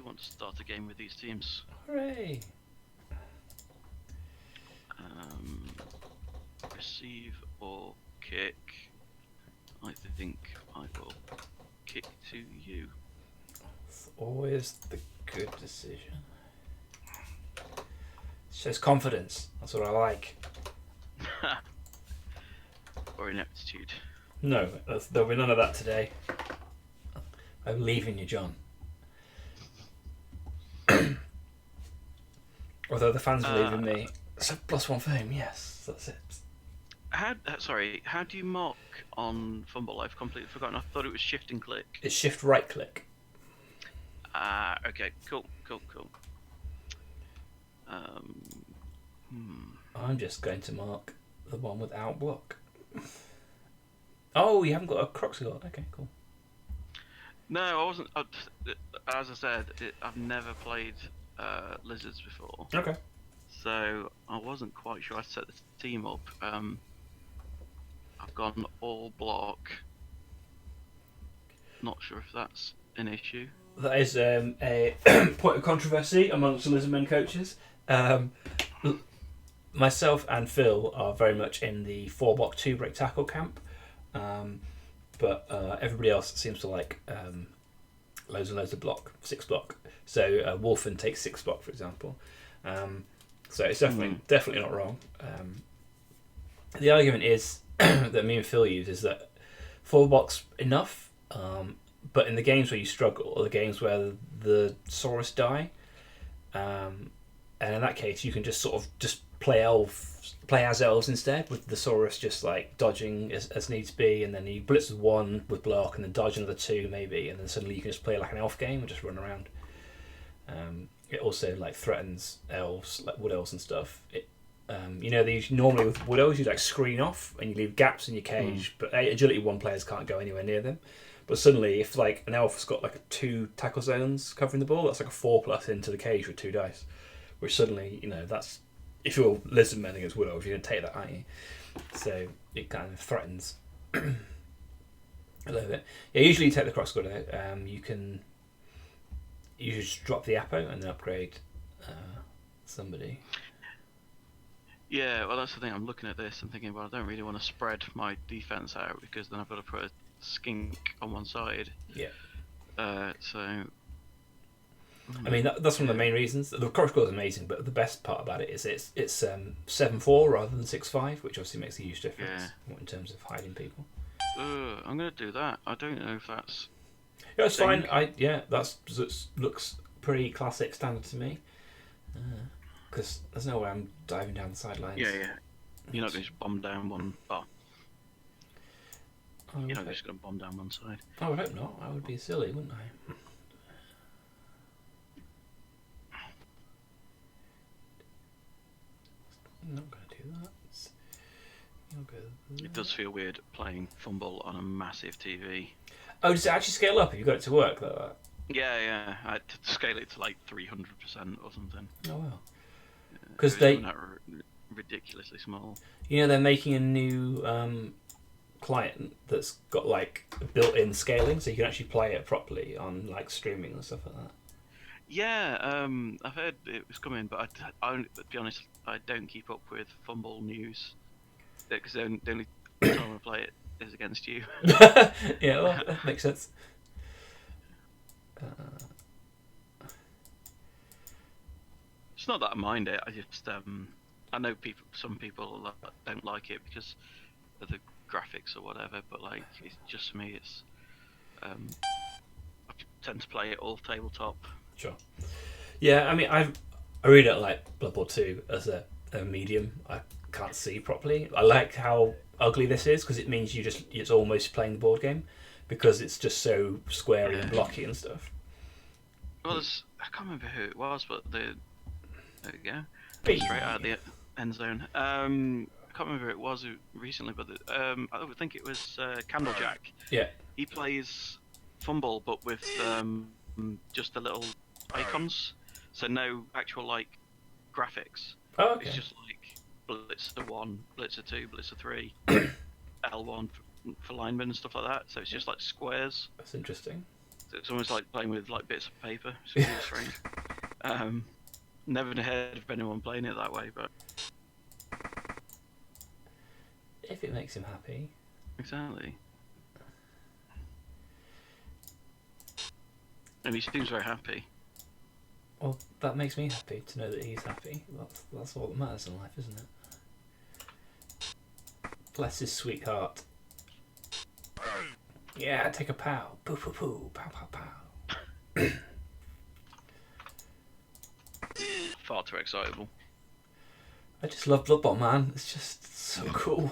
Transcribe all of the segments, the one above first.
do want to start a game with these teams. Hooray! Receive or kick. I think I will kick to you. It's always the good decision. Shows confidence. That's what I like. Or ineptitude. No, there'll be none of that today. I'm leaving you, John. Although the fans are leaving me. So +1 for him, yes, that's it. How do you mark on Fumble? I've completely forgotten. I thought it was shift and click. It's shift right click. Okay, cool. I'm just going to mark the one without block. Oh, you haven't got a Croxigott. Okay, cool. No, I wasn't. As I said, I've never played lizards before. Okay. So I wasn't quite sure I set the team up. I've gone all block. Not sure if that's an issue. That is a point of controversy amongst the Lizardmen coaches. Myself and Phil are very much in the 4-block 2 break tackle camp, but everybody else seems to like loads and loads of block, 6 block. So Wolfen takes 6 block, for example. So it's definitely not wrong. The argument is that me and Phil use is that 4 block's enough, but in the games where you struggle, or the games where the Saurus die, and in that case you can just sort of just play as elves instead, with the Saurus just like dodging as needs be, and then you blitz with 1 with block and then dodge another 2 maybe, and then suddenly you can just play like an elf game and just run around. It also like threatens elves, like wood elves and stuff. These normally with wood elves you like screen off and you leave gaps in your cage, but agility 1 players can't go anywhere near them. But suddenly, if like an elf has got like 2 tackle zones covering the ball, that's like a 4+ into the cage with 2 dice. Which suddenly, that's if you're lizardmen against wood elves, you're gonna take that, aren't you? So it kind of threatens a little bit. Yeah, usually you take the Croxigott out. You just drop the Apo and then upgrade somebody. Yeah, well, that's the thing. I'm looking at this and thinking, well, I don't really want to spread my defense out because then I've got to put a skink on one side. Yeah. So. I mean, that's one of the main reasons. The Croxigott is amazing, but the best part about it is it's 7-4 rather than 6-5, which obviously makes a huge difference in terms of hiding people. I'm gonna do that. I don't know if that's. Yeah, it's fine. That looks pretty classic standard to me. Because there's no way I'm diving down the sidelines. Yeah. You're not going to bomb down one bar. You're not just going to bomb down one side. I would hope not. I would be silly, wouldn't I? I'm not going to do that. It does feel weird playing Fumble on a massive TV. Oh, does it actually scale up if you got it to work like that? Yeah. I had to scale it to like 300% or something. Oh, wow. Because they ridiculously small. They're making a new client that's got like built-in scaling, so you can actually play it properly on like streaming and stuff like that. Yeah, I've heard it was coming, but to be honest, I don't keep up with Fumble news because the only time I play it is against you. Yeah, well, that makes sense. It's not that I mind it. I just I know some people don't like it because of the graphics or whatever. But like, it's just for me. It's I tend to play it all tabletop. Sure. Yeah, I mean, I really don't like Blood Bowl 2 as a medium. I can't see properly. I like how ugly this is because it means it's almost playing the board game because it's just so squarey and blocky and stuff. Well, I can't remember who it was, but there we go. Straight out of the end zone. I can't remember who it was recently, but I would think it was Candlejack. Yeah. He plays Fumble, but with just the little icons, so no actual like graphics. Oh, okay. It's just like Blitzer 1, Blitzer 2, Blitzer 3, L1 for linemen and stuff like that. So it's just like squares. That's interesting. It's almost like playing with like bits of paper. It's really strange. Never heard of anyone playing it that way, but if it makes him happy. exactly. And he seems very happy. Well, that makes me happy to know that he's happy. That's all that matters in life, isn't it? Bless his sweet heart. Yeah, take a pow. Poo poo poo. Pow pow pow. Far too excitable. I just love Blood Bowl, man. It's just so cool.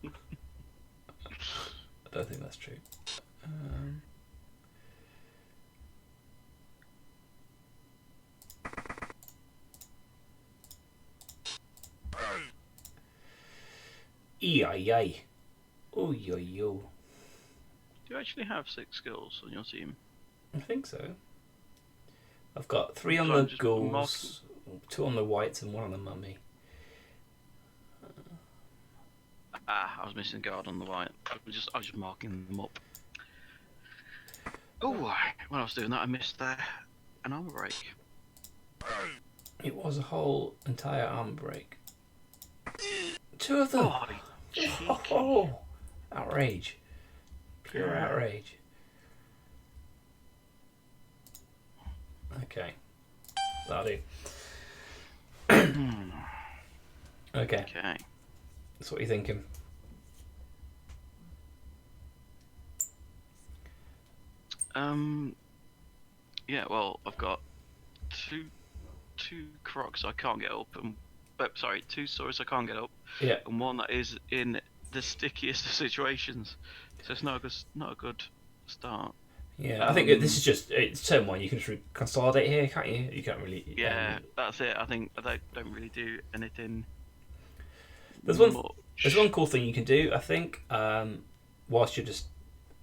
I don't think that's true. E-I-I. Oh yo yo. Do you actually have 6 skills on your team? I think so. I've got 3 on So I'm the just ghouls, 2 on the whites, and 1 on the mummy. I was missing a guard on the white. I was just marking them up. Oh, when I was doing that, I missed an armor break. It was a whole entire armor break. 2 of them. Oh, cheeky. Oh, outrage! Pure outrage. Okay, that'll do. Okay, Okay. that's what you're thinking. Yeah. Well, I've got two crocs I can't get up, and 2 swords I can't get up, Yeah. and 1 that is in the stickiest of situations. So it's not a good start. Yeah, I think this is just it's turn 1. You can just consolidate here, can't you? You can't really. Yeah, that's it. I think I don't really do anything. There's one. much. There's one cool thing you can do. I think whilst you're just,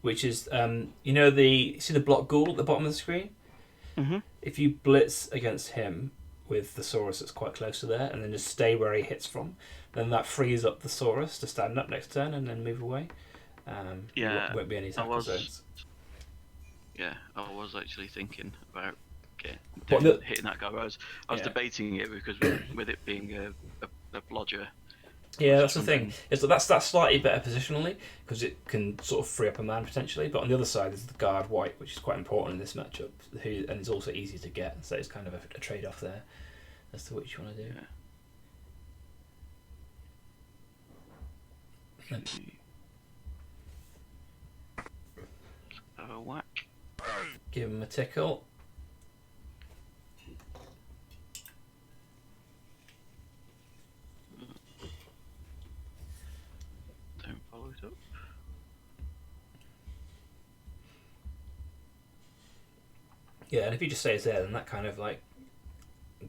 which is see the block ghoul at the bottom of the screen. Mm-hmm. If you blitz against him with the Saurus that's quite close to there, and then just stay where he hits from, then that frees up the Saurus to stand up next turn and then move away. Yeah, won't be any tackle zones. Yeah, I was actually thinking about hitting that guy. I was debating it because with it being a blodger. Yeah, that's the thing. That's slightly better positionally because it can sort of free up a man potentially. But on the other side is the guard white, which is quite important in this matchup, and it's also easy to get. So it's kind of a trade-off there as to which you want to do. Yeah. Have a whack. Give him a tickle. Don't follow it up. Yeah, and if he just stays there, then that kind of like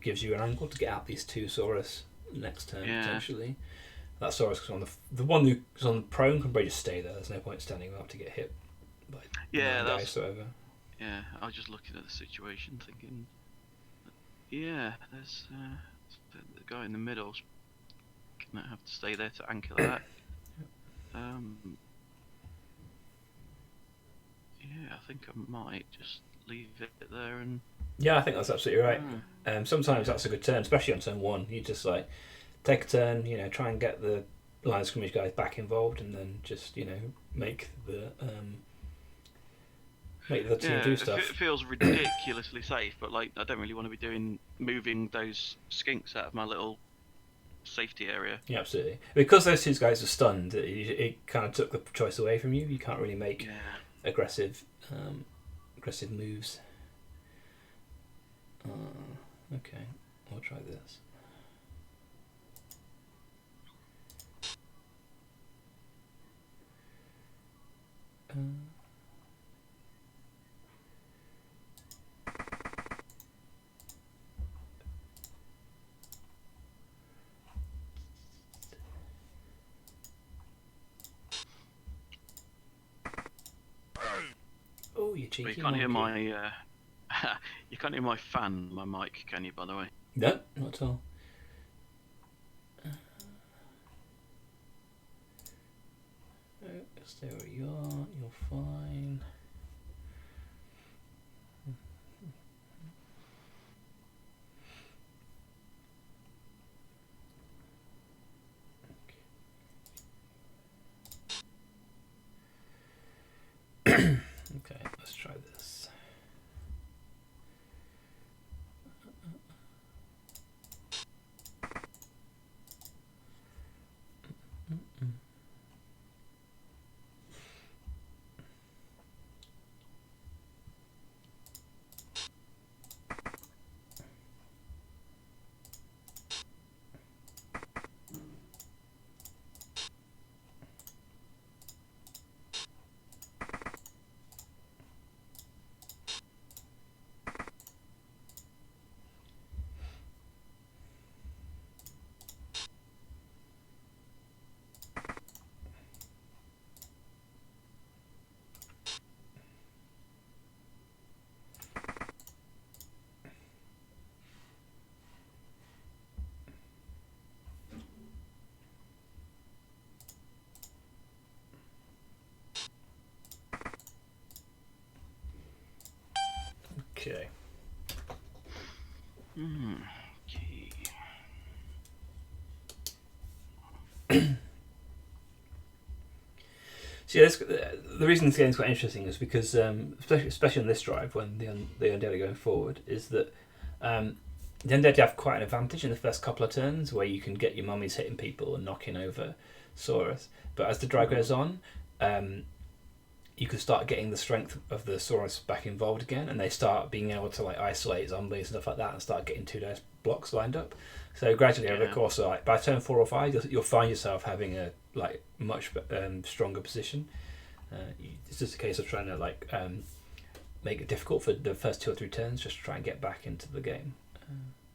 gives you an angle to get out these 2 Saurus next turn potentially. That Saurus is on the one who's on the prone can probably just stay there. There's no point standing up to get hit by dice or whatever. Yeah, I was just looking at the situation, thinking, yeah, there's the guy in the middle's gonna have to stay there to anchor that. Yeah, I think I might just leave it there and. Yeah, I think that's absolutely right. Sometimes that's a good turn, especially on turn 1. You just like take a turn, try and get the line of scrimmage guys back involved, and then just make the team do stuff. It feels ridiculously safe, but like I don't really want to be moving those skinks out of my little safety area. Yeah, absolutely. Because those 2 guys are stunned, it kind of took the choice away from you. You can't really make aggressive moves. Okay, I'll try this. Oh, you cheeky! But you can't hear my you can't hear my fan, my mic, can you? By the way. No, not at all. Stay where you are. You're fine. Okay. Okay. So yeah, the reason this game's quite interesting is because, especially on this drive, when the undead are going forward, is that the undead have quite an advantage in the first couple of turns, where you can get your mummies hitting people and knocking over Saurus. But as the drive goes on, you can start getting the strength of the Saurus back involved again, and they start being able to like isolate zombies and stuff like that, and start getting 2 dice blocks lined up. So gradually over the course of like by turn 4 or 5, you'll find yourself having a like much stronger position. It's just a case of trying to like make it difficult for the first 2 or 3 turns, just to try and get back into the game,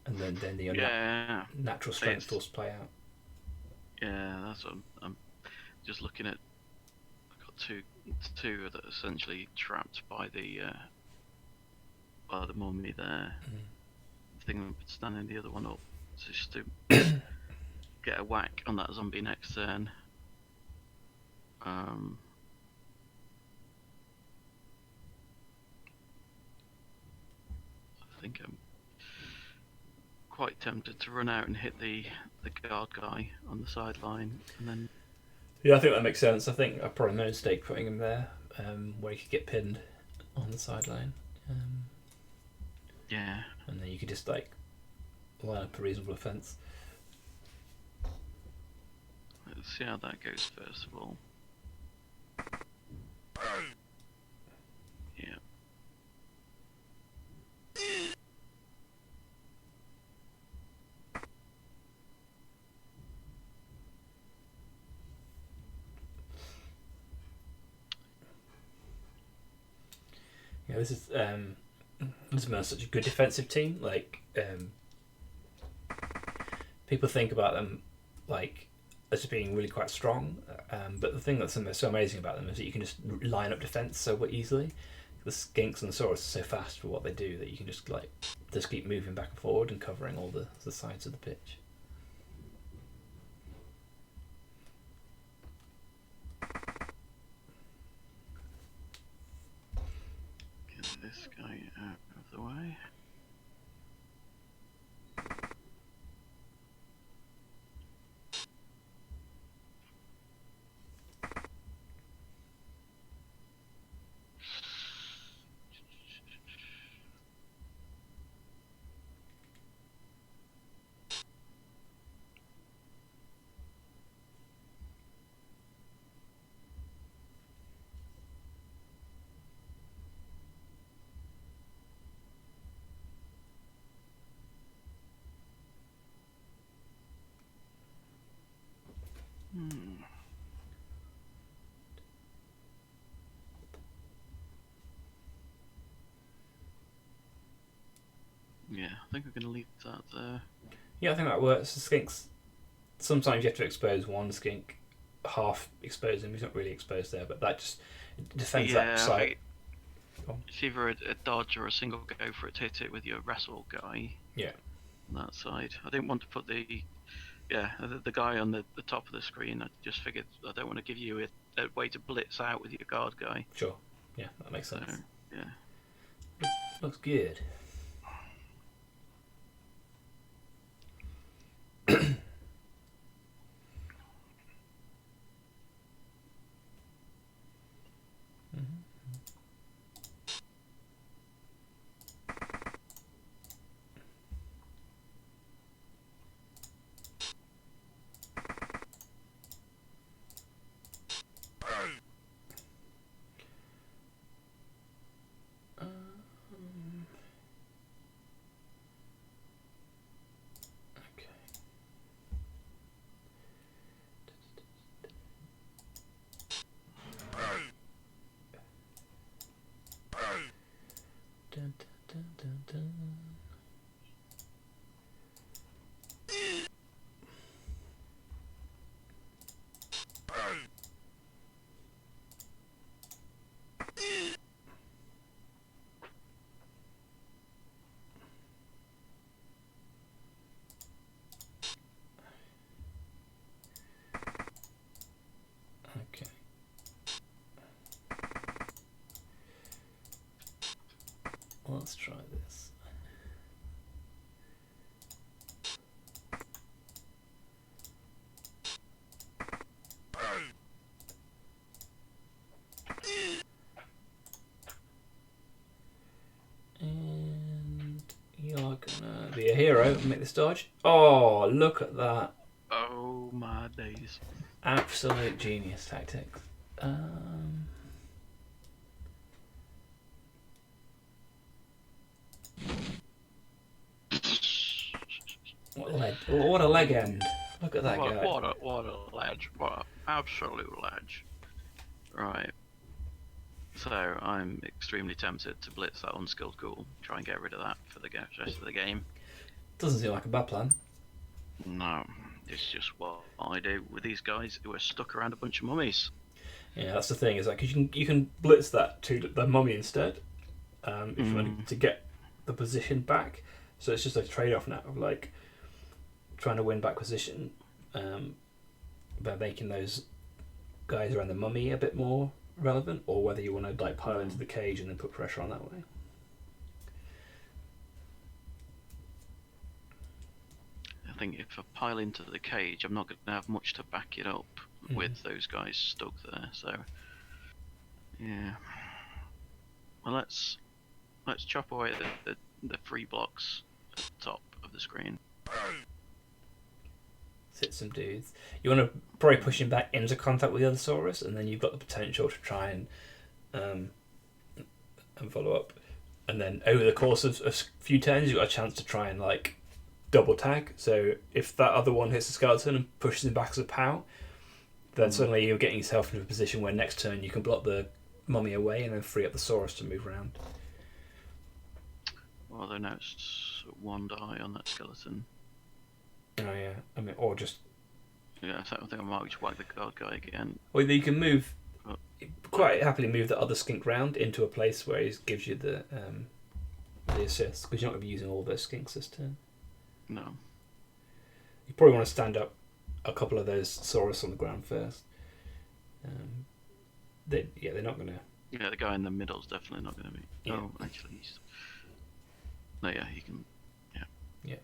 and then the natural strength will play out. Yeah, that's what I'm just looking at. I've got two that are essentially trapped by the mummy there. I think I'm standing the other one up, so just to get a whack on that zombie next turn. I think I'm quite tempted to run out and hit the guard guy on the sideline, and then. Yeah, I think that makes sense. I think I probably made a mistake putting him there, where he could get pinned on the sideline. Yeah. And then you could just like line up a reasonable offence. Let's see how that goes first of all. Yeah. Yeah, this is such a good defensive team. Like, people think about them like as being really quite strong, but the thing that's so amazing about them is that you can just line up defense so easily. The skinks and the saurus are so fast for what they do that you can just keep moving back and forward and covering all the sides of the pitch. Get this guy out of the way. Yeah, I think we're going to leave that there. Yeah, I think that works. The skinks, sometimes you have to expose one skink, half expose him. He's not really exposed there, but that just defends that side. It's either a dodge or a single go for it to hit it with your wrestle guy. Yeah. On that side. I didn't want to put the guy on the top of the screen. I just figured I don't want to give you a way to blitz out with your guard guy. Sure. Yeah, that makes sense. So, yeah. Looks good. Dun, dun, dun, dun, dun. Okay. Let's try this. And you're gonna be a hero and make this dodge. Oh, look at that. Oh my days. Absolute genius tactics. What a leg end. Look at that guy. What a ledge. What an absolute ledge. Right. So I'm extremely tempted to blitz that unskilled ghoul. Try and get rid of that for the rest of the game. Doesn't seem like a bad plan. No. It's just what I do with these guys who are stuck around a bunch of mummies. Yeah, that's the thing. Is like, 'cause you can blitz that to the mummy instead, if you want to get the position back. So it's just a trade-off now of like trying to win back position by making those guys around the mummy a bit more relevant, or whether you want to like pile into the cage and then put pressure on that way. I think if I pile into the cage, I'm not going to have much to back it up with those guys stuck there. So, yeah. Well, let's chop away the free blocks at the top of the screen. Hit some dudes. You want to probably push him back into contact with the other Saurus, and then you've got the potential to try and follow up. And then over the course of a few turns, you've got a chance to try and like double tag. So if that other one hits the skeleton and pushes him back as a POW, then suddenly you're getting yourself into a position where next turn you can block the mummy away and then free up the Saurus to move around. Although now it's one die on that skeleton. Oh yeah, I mean, or just Yeah, so I think I might just whack the guard guy again. or you can move quite happily move the other skink round into a place where he gives you the assist, because you're not going to be using all those skinks this turn. No. You probably want to stand up a couple of those Saurus on the ground first. They're not going to. Yeah, the guy in the middle's definitely not going to be. Yeah. Oh, actually, he's. No, yeah, he can. Yeah. Yeah.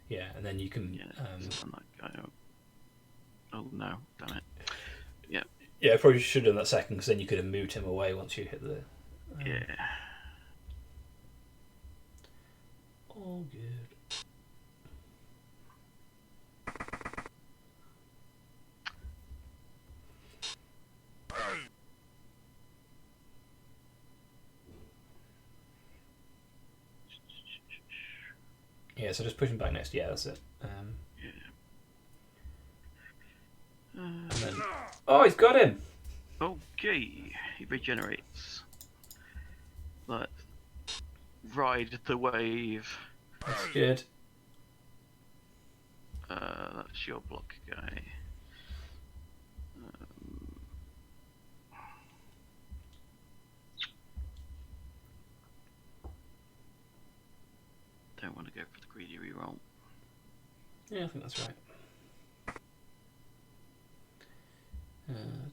Yeah, and then you can. Send that guy out. Oh no! Damn it. Yeah. Yeah, I probably should have done that second, because then you could have moved him away once you hit the. Yeah. All good. Yeah, so just push him back next. Yeah, that's it. And then, oh, he's got him. Okay, he regenerates. Let's ride the wave. That's good. That's your block guy. Don't want to go for the greedy reroll. Yeah, I think that's right. 2,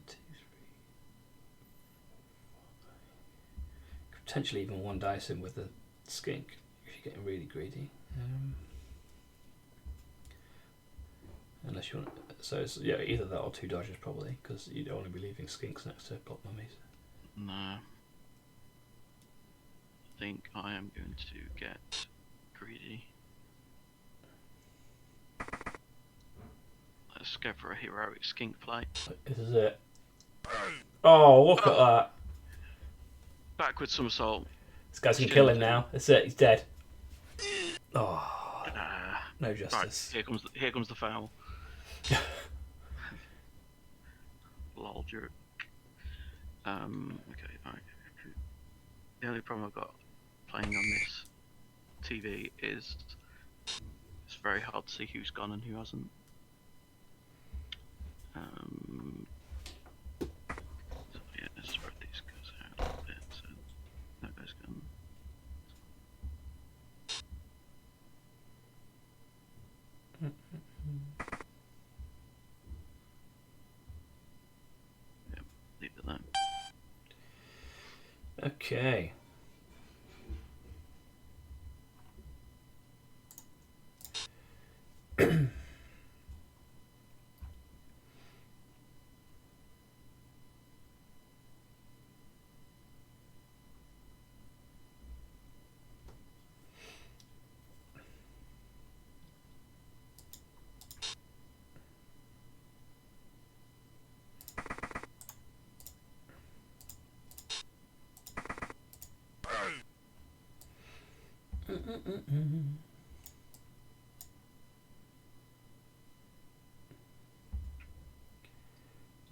3, 4, 5. Potentially even one dice in with the skink if you're getting really greedy. Unless you want, so it's, yeah, either that or 2 dodges probably, because you don't want to be leaving skinks next to block mummies. No. I think I am going to get greedy. Let's go for a heroic skink play. This is it. Oh, look at that! Backward somersault. This guy's gonna kill him now. That's it. He's dead. Oh, no justice. Right, here comes the foul. Lol jerk. Okay, alright. The only problem I've got playing on this TV is it's very hard to see who's gone and who hasn't. So yeah, let's spread these guys out a little bit. So that guy's gone. Okay.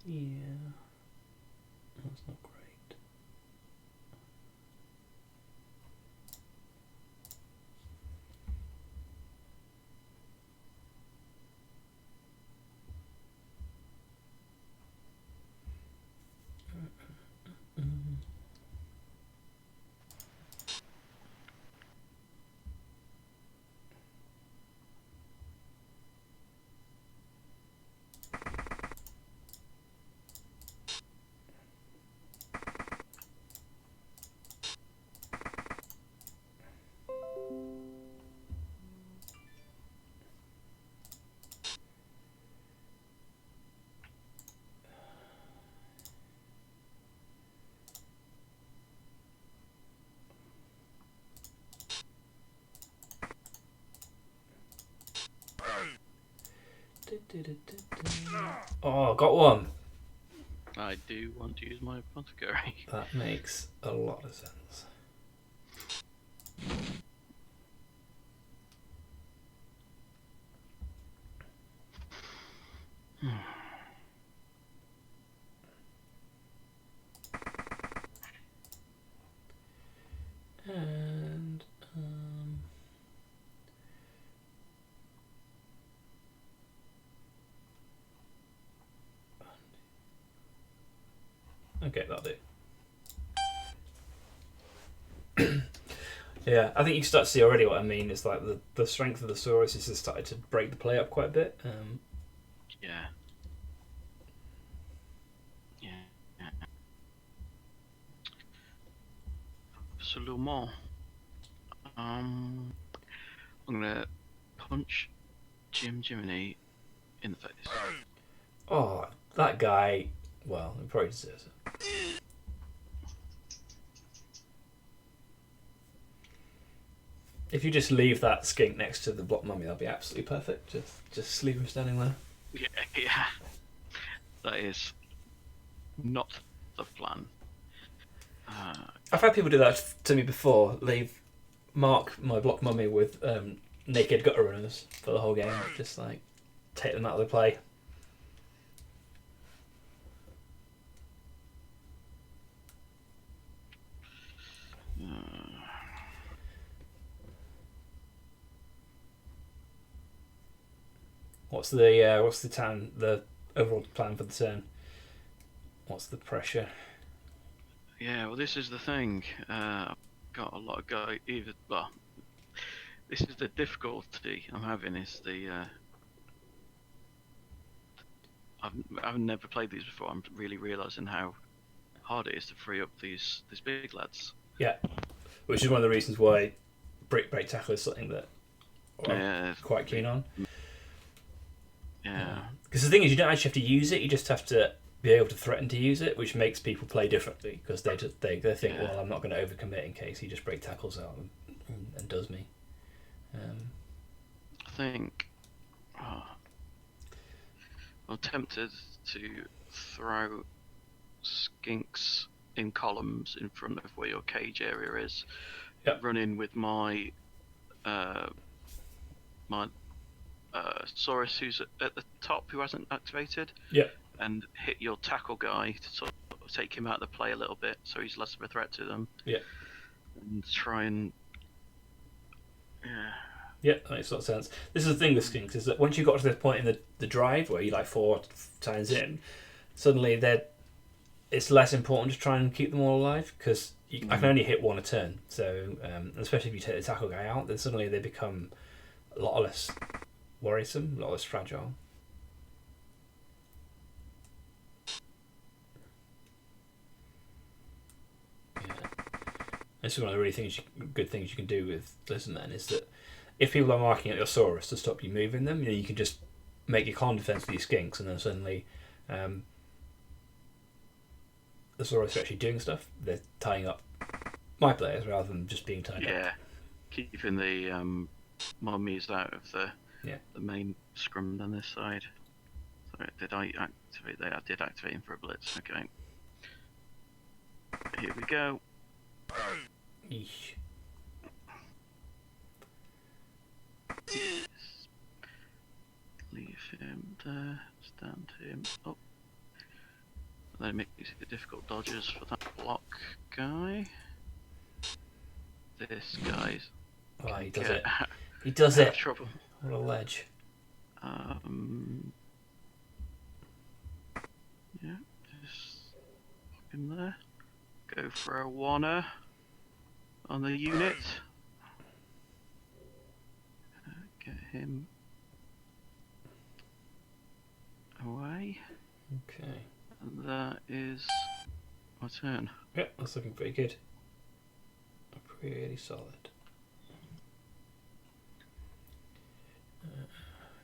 Yeah, that's not great. Oh, got one. I do want to use my apothecary. That makes a lot of sense. And okay, that'll do. Yeah, I think you can start to see already what I mean. It's like the strength of the Saurus has started to break the play up quite a bit. Yeah. Yeah. Absolument. I'm gonna punch Jiminy in the face. Oh, that guy. Well, he probably deserves it. If you just leave that skink next to the block mummy, that'll be absolutely perfect. Just leave him standing there. Yeah. That is not the plan. I've had people do that to me before. Mark my block mummy with naked gutter runners for the whole game. Just like take them out of the play. What's the overall plan for the turn? What's the pressure? Yeah, well, this is the thing. I've got a lot of guys. This is the difficulty I'm having. Is the I've never played these before. I'm really realizing how hard it is to free up these big lads. Yeah, which is one of the reasons why break tackle is something that I'm quite keen on. Yeah. Because the thing is, you don't actually have to use it. You just have to be able to threaten to use it, which makes people play differently because they think, well, I'm not going to overcommit in case he just break tackles out and does me. I think I'm tempted to throw skinks in columns in front of where your cage area is. Yep. Run in with my Saurus who's at the top who hasn't activated. Yep. And hit your tackle guy to sort of take him out of the play a little bit so he's less of a threat to them. Yeah. And try and yeah, that makes a lot of sense. This is the thing with skinks, is that once you got to the point in the drive where you're like 4 times in, suddenly it's less important to try and keep them all alive because I can only hit one a turn. So especially if you take the tackle guy out, then suddenly they become a lot less worrisome, a lot less fragile. Yeah. This is one of the really good things you can do with Lizardmen is that if people are marking at your Saurus to stop you moving them, you can just make your con defense with these skinks, and then suddenly the Saurus are actually doing stuff. They're tying up my players rather than just being tied up. Yeah, keeping the mummies out of the main scrum on this side. Sorry, did I activate that? I did activate him for a blitz. Okay. Here we go. Eesh. Leave him there. Stand him up. Then make these difficult dodges for that block guy. This guy's. Oh, he does it. He does it. Trouble. What a ledge. Yeah, just pop him there. Go for a wanna on the unit. Get him away. Okay. And that is my turn. Yeah, that's looking pretty good. Pretty solid.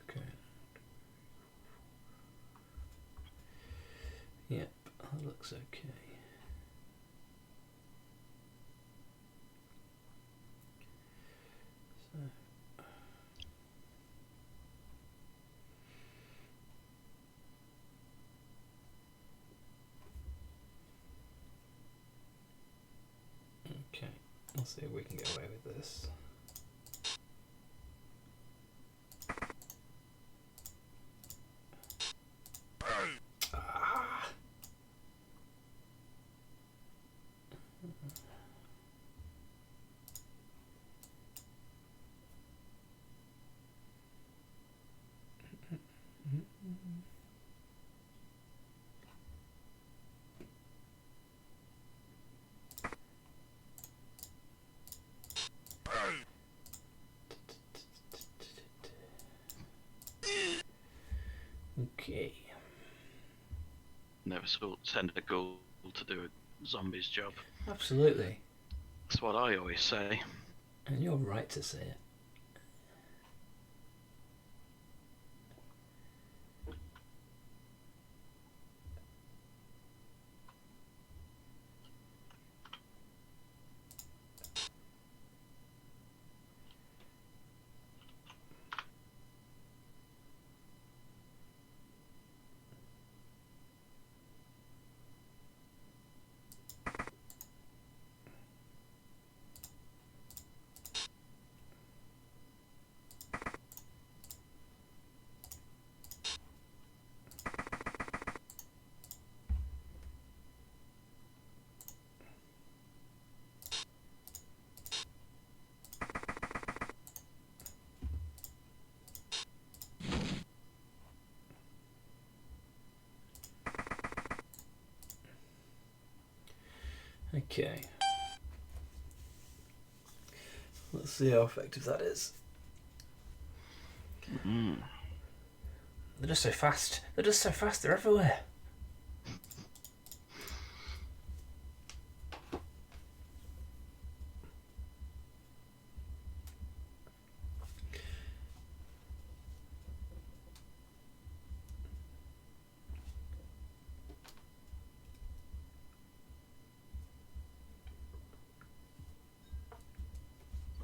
Okay. Yep, that looks okay. Okay, let's see if we can get away with this. Ah. Okay. Never send a ghoul to do a zombie's job. Absolutely. That's what I always say. And you're right to say it. Okay. Let's see how effective that is. Mm. They're just so fast. They're everywhere.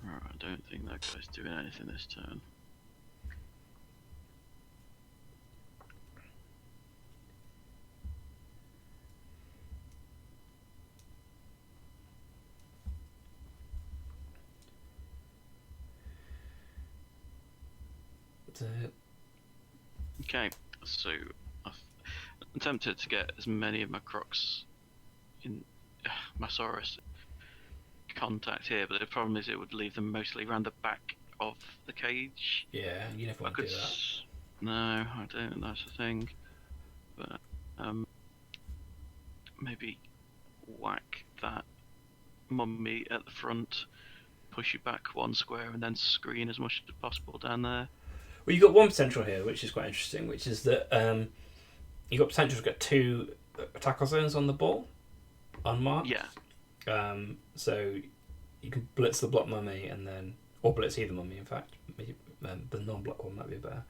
I don't think that guy's doing anything this turn. Okay, so I've attempted to get as many of my crocs in my Saurus contact here, but the problem is it would leave them mostly around the back of the cage. Yeah, you never want to do that. No, I don't. That's the thing. But maybe whack that mummy at the front, push you back one square, and then screen as much as possible down there. Well, you've got one potential here, which is quite interesting, which is that you've got potential to get 2 tackle zones on the ball, unmarked. Yeah. So you can blitz the block mummy and then, or blitz either mummy in fact. The non-block one might be better.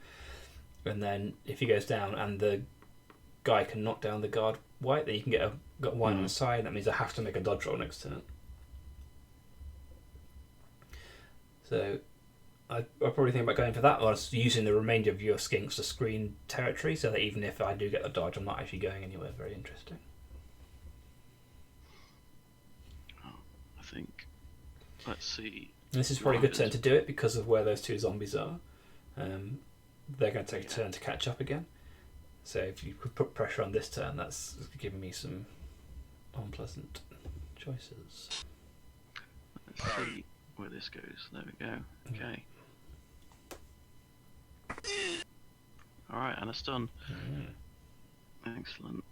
And then if he goes down and the guy can knock down the guard white, then you can got one on the side. That means I have to make a dodge roll next turn. So I probably think about going for that, or using the remainder of your skinks to screen territory, so that even if I do get the dodge, I'm not actually going anywhere. Very interesting. I think. Let's see. This is probably a good turn to do it because of where those two zombies are. They're going to take a turn to catch up again. So if you could put pressure on this turn, that's giving me some unpleasant choices. Let's see where this goes. There we go. Okay. Alright, and a stun. Excellent.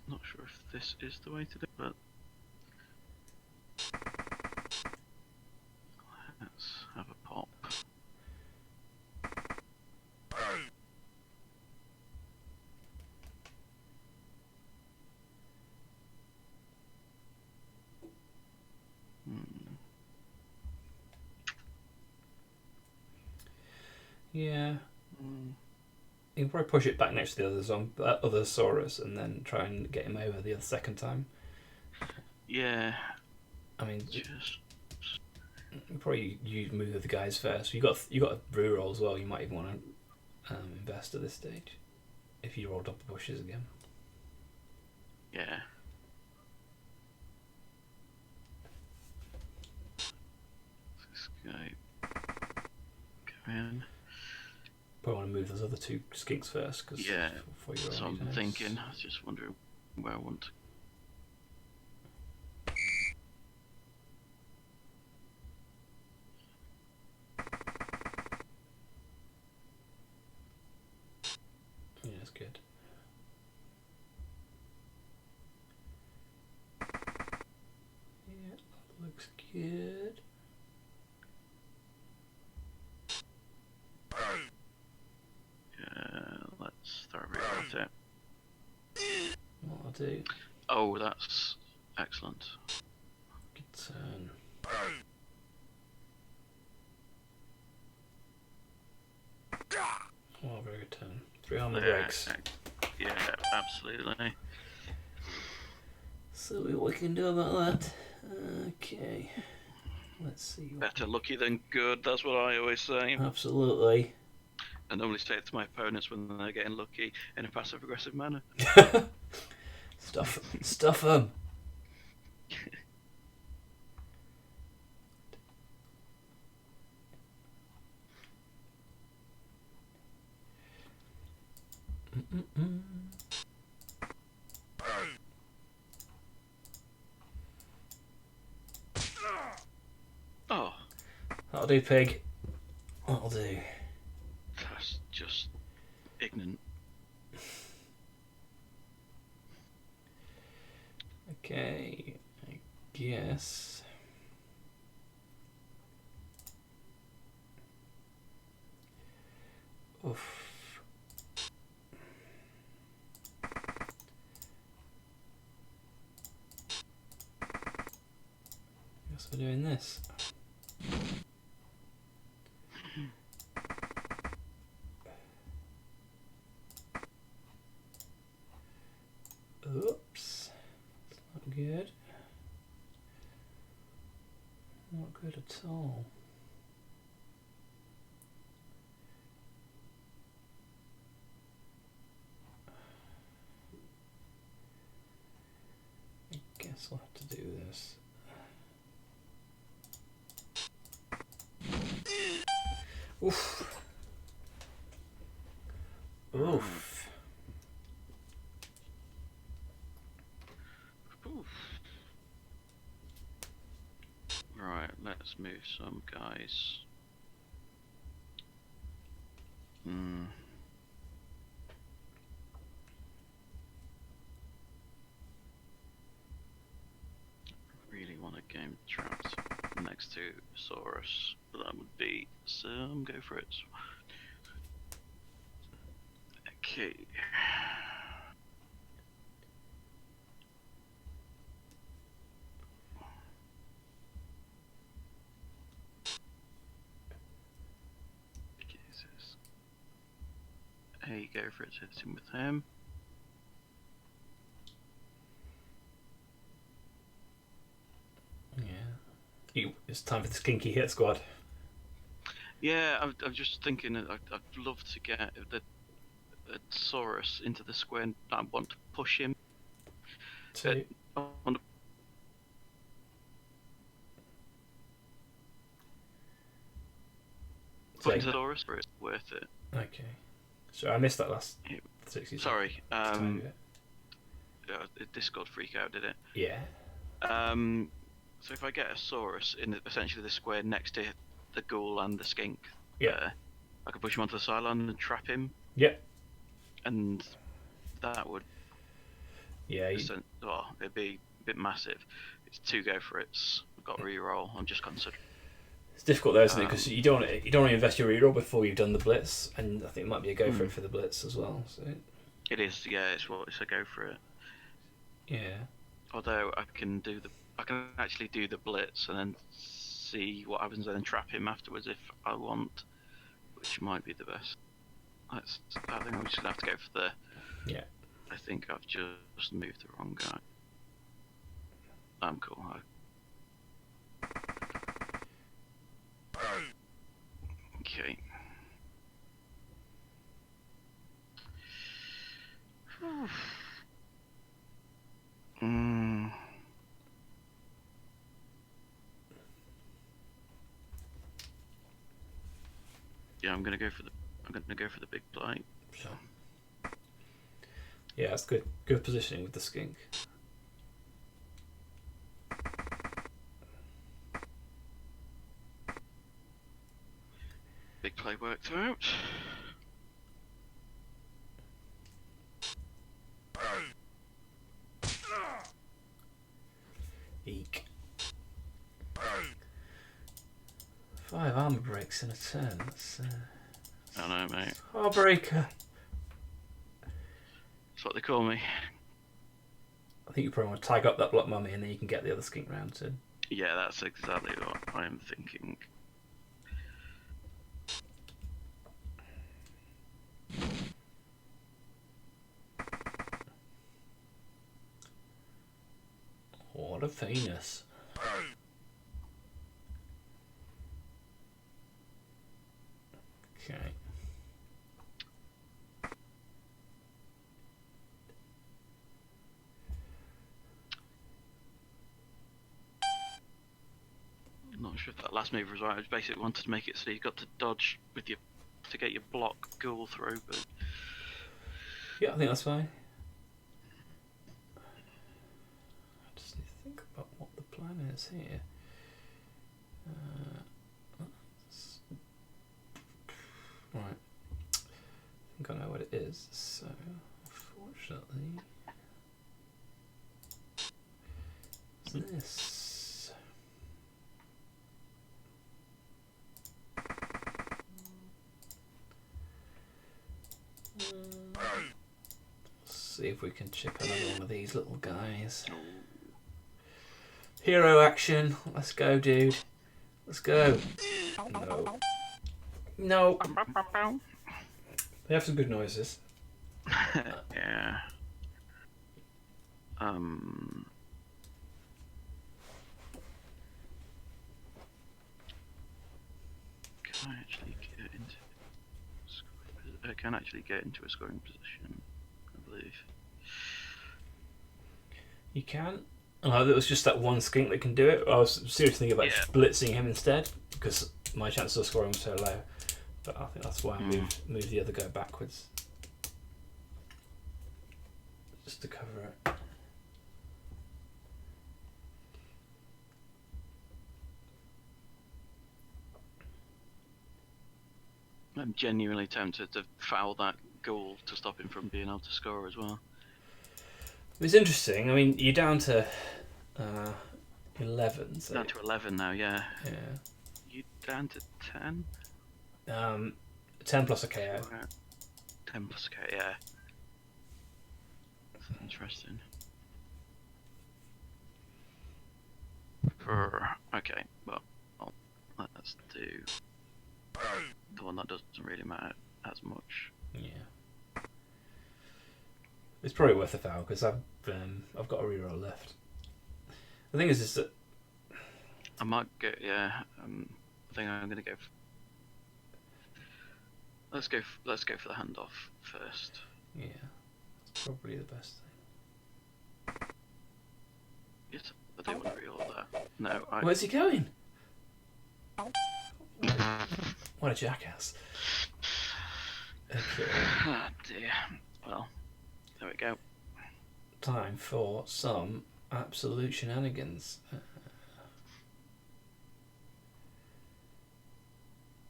Not sure if this is the way to do it, but let's have a pop. Yeah. You can probably push it back next to the other Saurus and then try and get him over the second time. Yeah. I mean, Just you probably use move the guys first. You got a brew roll as well. You might even want to invest at this stage if you rolled up the bushes again. yeah. This guy go in. Probably want to move those other two skinks first, because Yeah. So I'm thinking. I was just wondering where I want to. Yeah, that's good. Yeah, that looks good. Let's throw it at it. What I'll do. Oh, that's excellent. Good turn. Oh, very good turn. 3 armor breaks. Yeah, absolutely. So what we can do about that? Okay. Let's see. Better lucky than good, that's what I always say. Absolutely. I normally say it to my opponents when they're getting lucky in a passive-aggressive manner. Stuff them. Oh, That'll do, pig. That'll do. that's just ignorant. Okay, I guess. Oof. Guess we're doing this. Oops. That's not good. Not good at all. I guess I'll have to do this. Oof. Oof. Oof. Let's move some guys. Really want a game trapped next to Saurus. That would be some. Go for it. Okay. Jesus. Hey, go for it. Hit him with him. Yeah. It's time for the Skinky Hit Squad. Yeah, I'm just thinking I'd love to get the Saurus into the square and I want to push him. Two. Put into the Saurus, but it's worth it. Okay. So I missed that last 60 seconds. Sorry. Did Discord freak out, did it? Yeah. So if I get a Saurus in essentially the square next to the ghoul and the skink, yeah, I could push him onto the sideline and trap him. Yep. And that would, it'd be a bit massive. It's 2 go for it. I've got re-roll. I'm just considering. It's difficult though, isn't it? Because you don't want to invest your re-roll before you've done the blitz, and I think it might be a go for it for the blitz as well. So it is, yeah. It's a go for it. Yeah. Although I can actually do the blitz and then see what happens and then trap him afterwards if I want, which might be the best. I think I'm just gonna have to go for the. Yeah. I think I've just moved the wrong guy. I'm cool. Okay. Yeah, I'm gonna go for the big blight. Sure. Yeah, that's good. Good positioning with the skink. Big play worked out. Eek. 5 armor breaks in a turn. That's I know, mate. Heartbreaker. That's what they call me. I think you probably want to tag up that block mummy and then you can get the other skink round too. Yeah, that's exactly what I'm thinking. What a penis. Okay. I'm not sure if that last move was right. I just basically wanted to make it so you got to dodge with your to get your block ghoul through, but yeah, I think that's fine. I just need to think about what the plan is here. Right. I think I know what it is, so unfortunately it's this. Let's see if we can chip another one of these little guys. Hero action. Let's go, dude. Let's go. No. No. They have some good noises. yeah. Can I actually get into? I can actually get into a scoring position, I believe. You can. Oh, there was just that one skink that can do it. I was seriously thinking about blitzing him instead because my chances of scoring were so low. But I think that's why I moved the other guy backwards. Just to cover it. I'm genuinely tempted to foul that goal to stop him from being able to score as well. It's interesting. I mean, you're down to 11. So, Down to 11 now, yeah. Yeah. You down to 10? 10 plus a KO. 10 plus a KO, yeah. That's interesting. Okay, well, let's do the one that doesn't really matter as much. Yeah. It's probably worth a foul because I've got a reroll left. The thing is that I might go. Yeah, I think I'm gonna go. Let's go for the handoff first. Yeah, that's probably the best thing. Yes, I do want to reroll that. No, Where's he going? What a jackass. Okay. Ah, dear. Well, there we go. Time for some absolute shenanigans.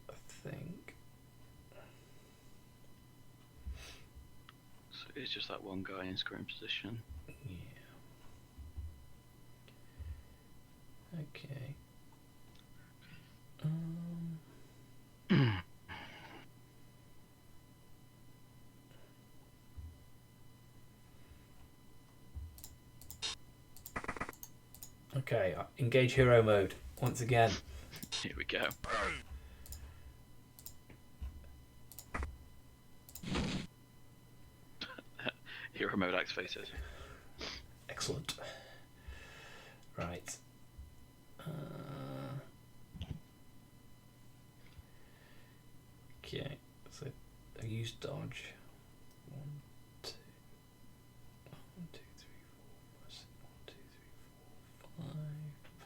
I think. So it's just that one guy in scoring position. Yeah. Okay. Okay, engage hero mode once again. Here we go. Hero mode activated. Excellent. Right. Okay, so I use dodge. 1, 2, 1, 2, 3, 4, 5,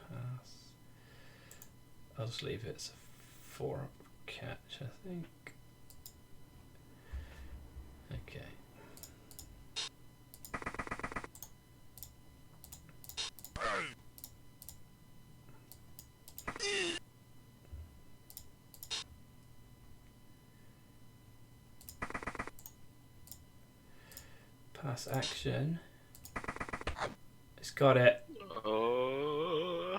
pass. I'll just leave it as a 4 catch, I think. Okay. Pass action. It's got it. Oh,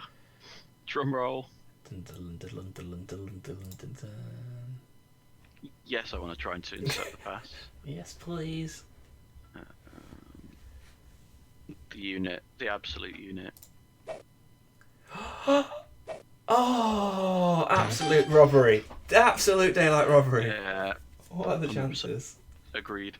drum roll. Dun, dun, dun, dun, dun, dun, dun, dun, dun. Yes, I want to try and insert the pass. Yes, please. The unit, the absolute unit. Oh, absolute robbery. Absolute daylight robbery. Yeah. What are the 100%. chances? Agreed.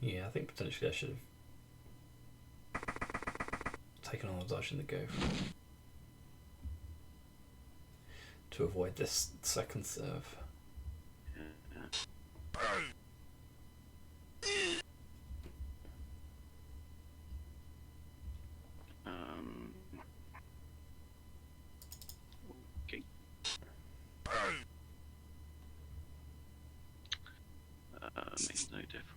Yeah, I think potentially I should have taken on the dodge in the go to avoid this second serve. Okay. Makes no difference.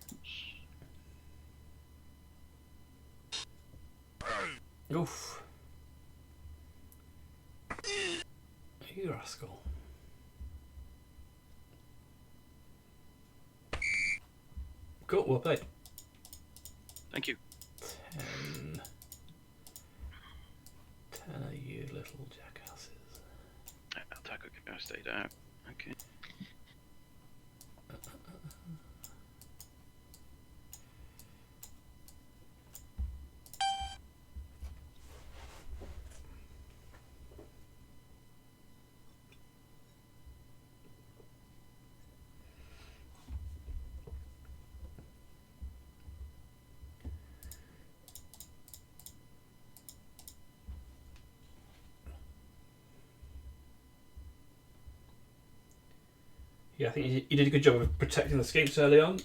Oof. You rascal. Cool, well played. Thank you. 10. 10 of you little jackasses. Attack stayed out. Okay. Yeah, I think you did a good job of protecting the skinks early on,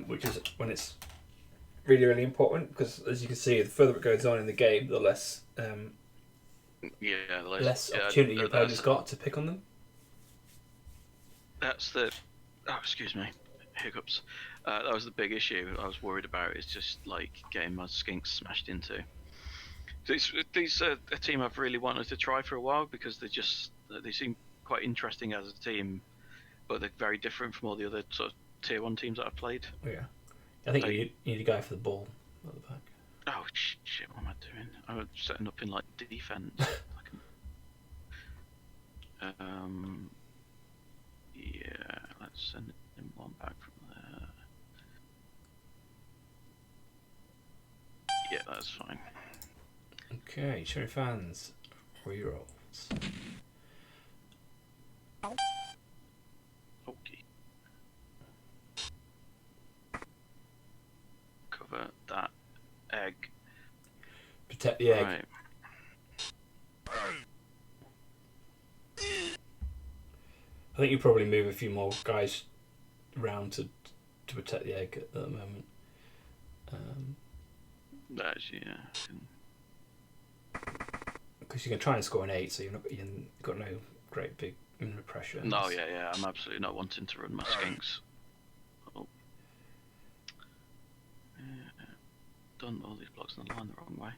which is when it's really, really important, because as you can see, the further it goes on in the game, the less less opportunity your opponent's got to pick on them. That's the... Oh, excuse me. Hiccups. That was the big issue I was worried about, is just like getting my skinks smashed into. These are a team I've really wanted to try for a while, because they seem quite interesting as a team, but they're very different from all the other sort of tier 1 teams that I've played. Yeah. I think you need to go for the ball at the back. Oh shit, what am I doing? I'm setting up in like defense. Yeah, let's send him one back from there. Yeah, that's fine. Okay, Cherry fans, rerolls. Okay. Cover that egg. Protect the egg. Right. I think you probably move a few more guys around to protect the egg at the moment. Actually, yeah. Because you can try and score an 8, so you've got no great big pressure. No, yeah. I'm absolutely not wanting to run my skinks. Oh. Yeah. Done all these blocks on the line the wrong way.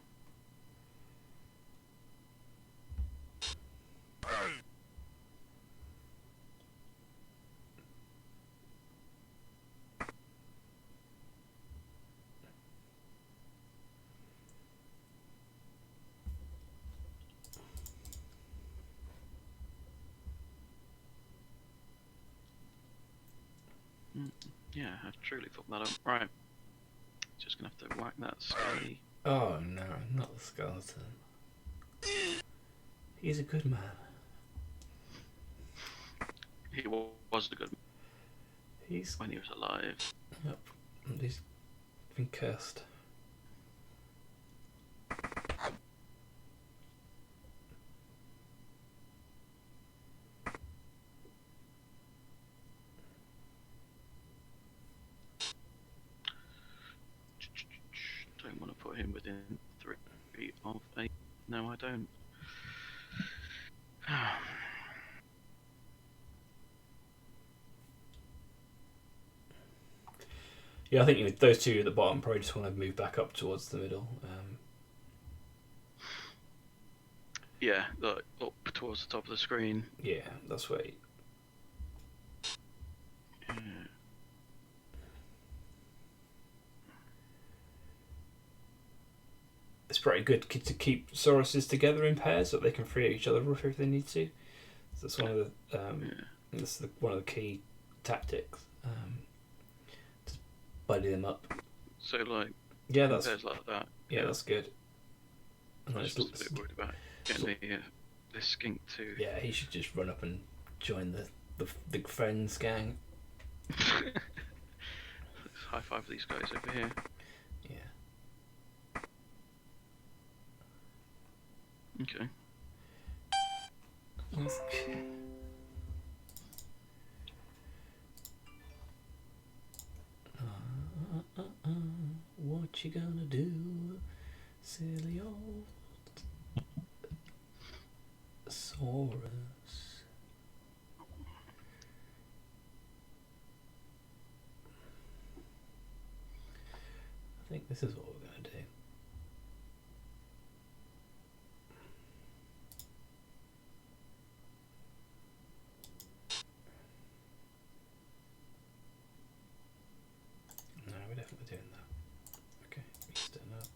Yeah, I've truly fucked that up. Right. Just gonna have to whack that skelly. Oh no, not the skeleton. He's a good man. He was a good man. He's when he was alive. Yep. He's been cursed. Don't want to put him within 3 feet of 8. No, I don't. Yeah, I think those two at the bottom probably just want to move back up towards the middle. Yeah, up towards the top of the screen. Yeah, that's where. Yeah. It's pretty good to keep Sauruses together in pairs so they can free each other up if they need to. So that's one of the one of the key tactics. Just buddy them up. So like that's like that. Yeah, that's good. I was just a bit worried about getting the skink too. Yeah, he should just run up and join the friends gang. Let's high five these guys over here. Yeah. Okay. What you gonna do, silly old Saurus? I think this is what we're gonna do. No, we're definitely doing that. Okay, you stand up.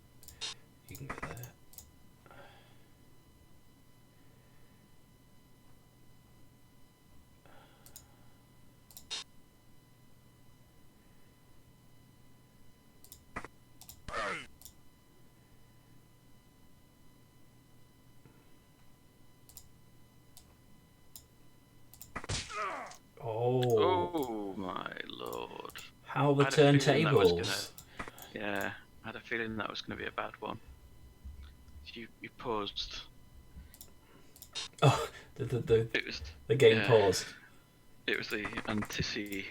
You can go there. Oh my lord. How the turntables. Yeah, I had a feeling that was going to be a bad one. You paused. Oh, the game paused. It was the anticipation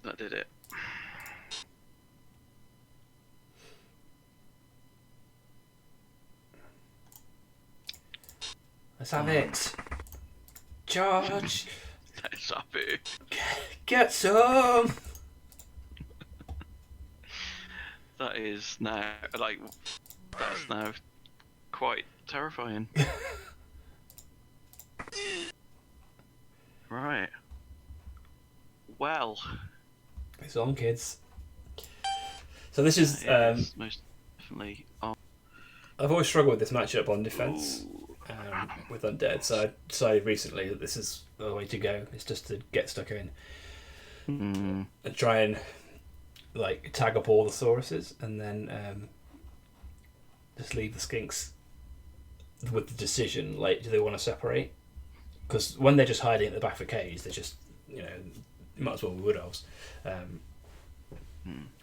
that did it. Let's have it. Charge. Let's have it. Get some. That is now that's now quite terrifying. Right. Well. It's on, kids. So this is most definitely on. I've always struggled with this matchup on defense with undead. So I decided recently that this is the way to go. It's just to get stuck in and try and like tag up all the Sauruses and then just leave the skinks with the decision. Like, do they want to separate? Because when they're just hiding at the back of a cage, they're just, you might as well be wood elves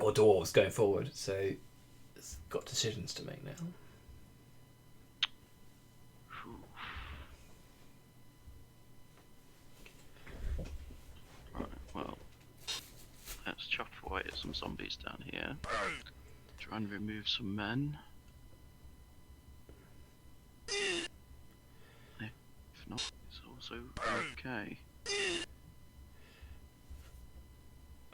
or dwarves going forward. So it's got decisions to make now. Right, well, let's chop away at some zombies down here. Try and remove some men. If not, it's also okay.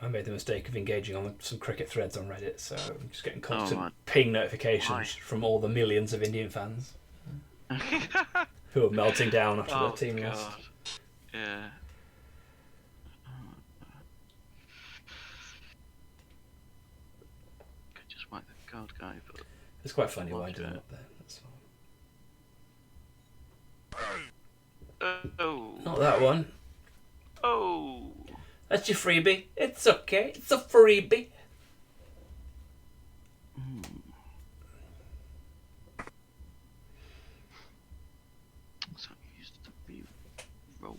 I made the mistake of engaging on some cricket threads on Reddit, so I'm just getting constant my... ping notifications from all the millions of Indian fans who are melting down after their team lost. Yeah. Could just whack the guard guy, but it's quite funny winding him up there. That's fine. Oh. Not that one. Oh. That's your freebie. It's okay. It's a freebie. So used to be roll.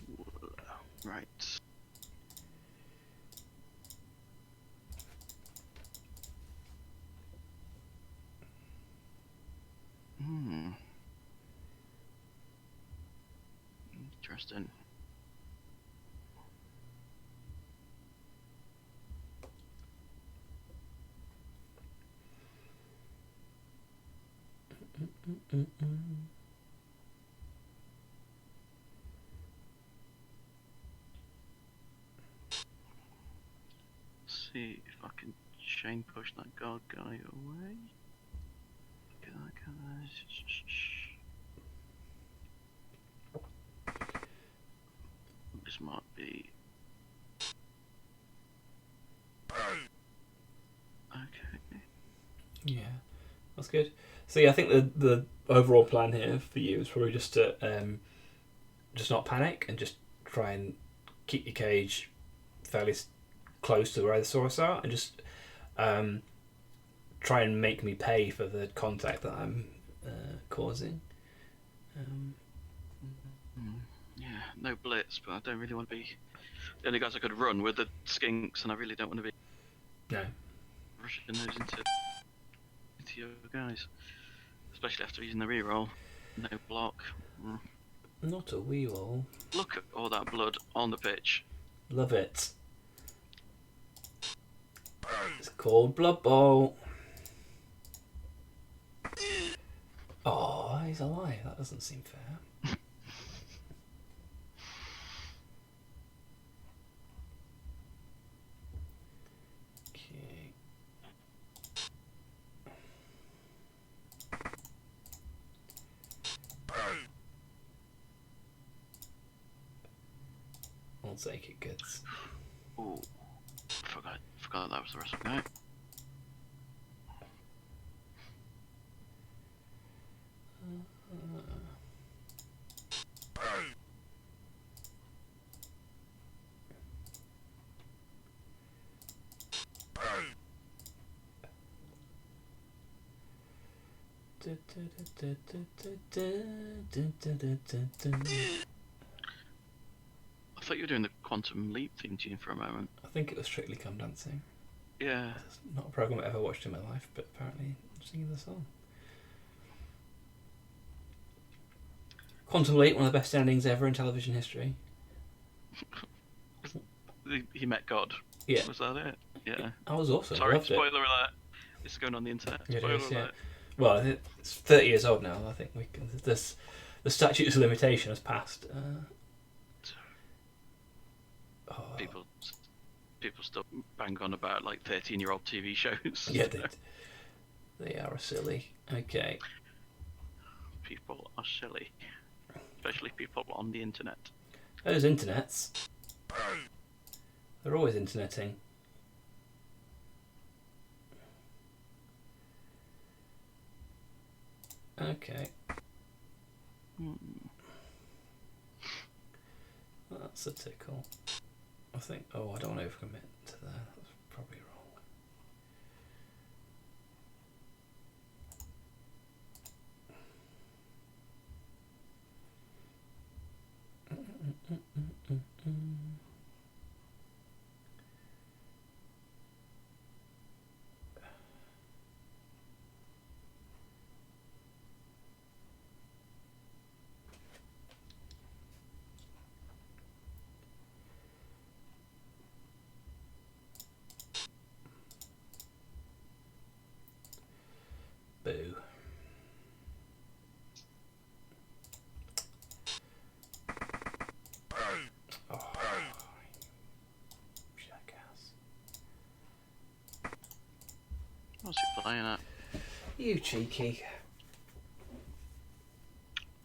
Right. Interesting. See if I can chain push that guard guy away. Look at that guy. This might be okay. Yeah, that's good. So yeah, I think the overall plan here for you is probably just to just not panic and just try and keep your cage fairly close to where the Saurus are, and just try and make me pay for the contact that I'm causing. Yeah, no blitz, but I don't really want to be the only guys I could run with the skinks, and I really don't want to be rushing those into your guys, especially after using the reroll. No block. Not a reroll. Look at all that blood on the pitch. Love it. It's called Blood Bowl. Oh, he's alive. That doesn't seem fair. Okay. I'll take it, kids. Oh, forgot that was the rest of the guy. I thought you were doing the Quantum Leap theme tune for a moment. I think it was Strictly Come Dancing. Yeah. It's not a program I've ever watched in my life, but apparently I'm singing the song. contemplate one of the best endings ever in television history. He met God. Yeah. Was that it? Yeah. I was awesome. Sorry, Loved spoiler alert. It's going on the internet. It Spoiler is, yeah. alert. Well, it's 30 years old now. I think we can. The statute of limitation has passed. People still bang on about like 13-year-old TV shows. Yeah, they are silly. Okay. People are silly, especially people on the internet. Those internets. They're always interneting. Okay. That's a tickle. I think. Oh, I don't want to overcommit to that. That's probably wrong. Boo. Oh, jackass. What's he playing at? You cheeky.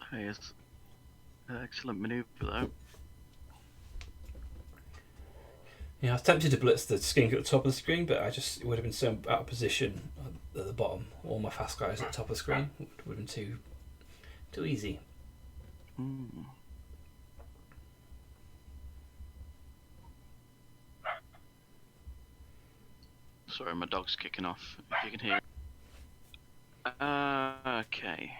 Hey, it's an excellent manoeuvre though. Yeah, I was tempted to blitz the skink at the top of the screen, but it would have been so out of position at the bottom. All my fast guys at the top of the screen would have been too easy. Sorry, my dog's kicking off. If you can hear. Okay.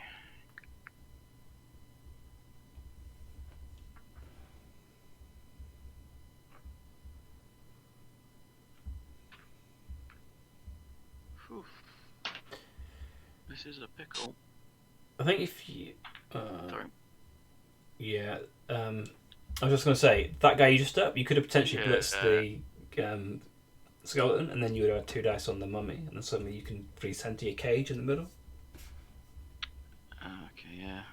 Oof. This is a pickle. I think if you... Sorry. Yeah. I was just going to say, that guy you just up, you could have potentially blitzed the skeleton, and then you would have had 2 dice on the mummy, and then suddenly you can recenter your cage in the middle. Okay, yeah.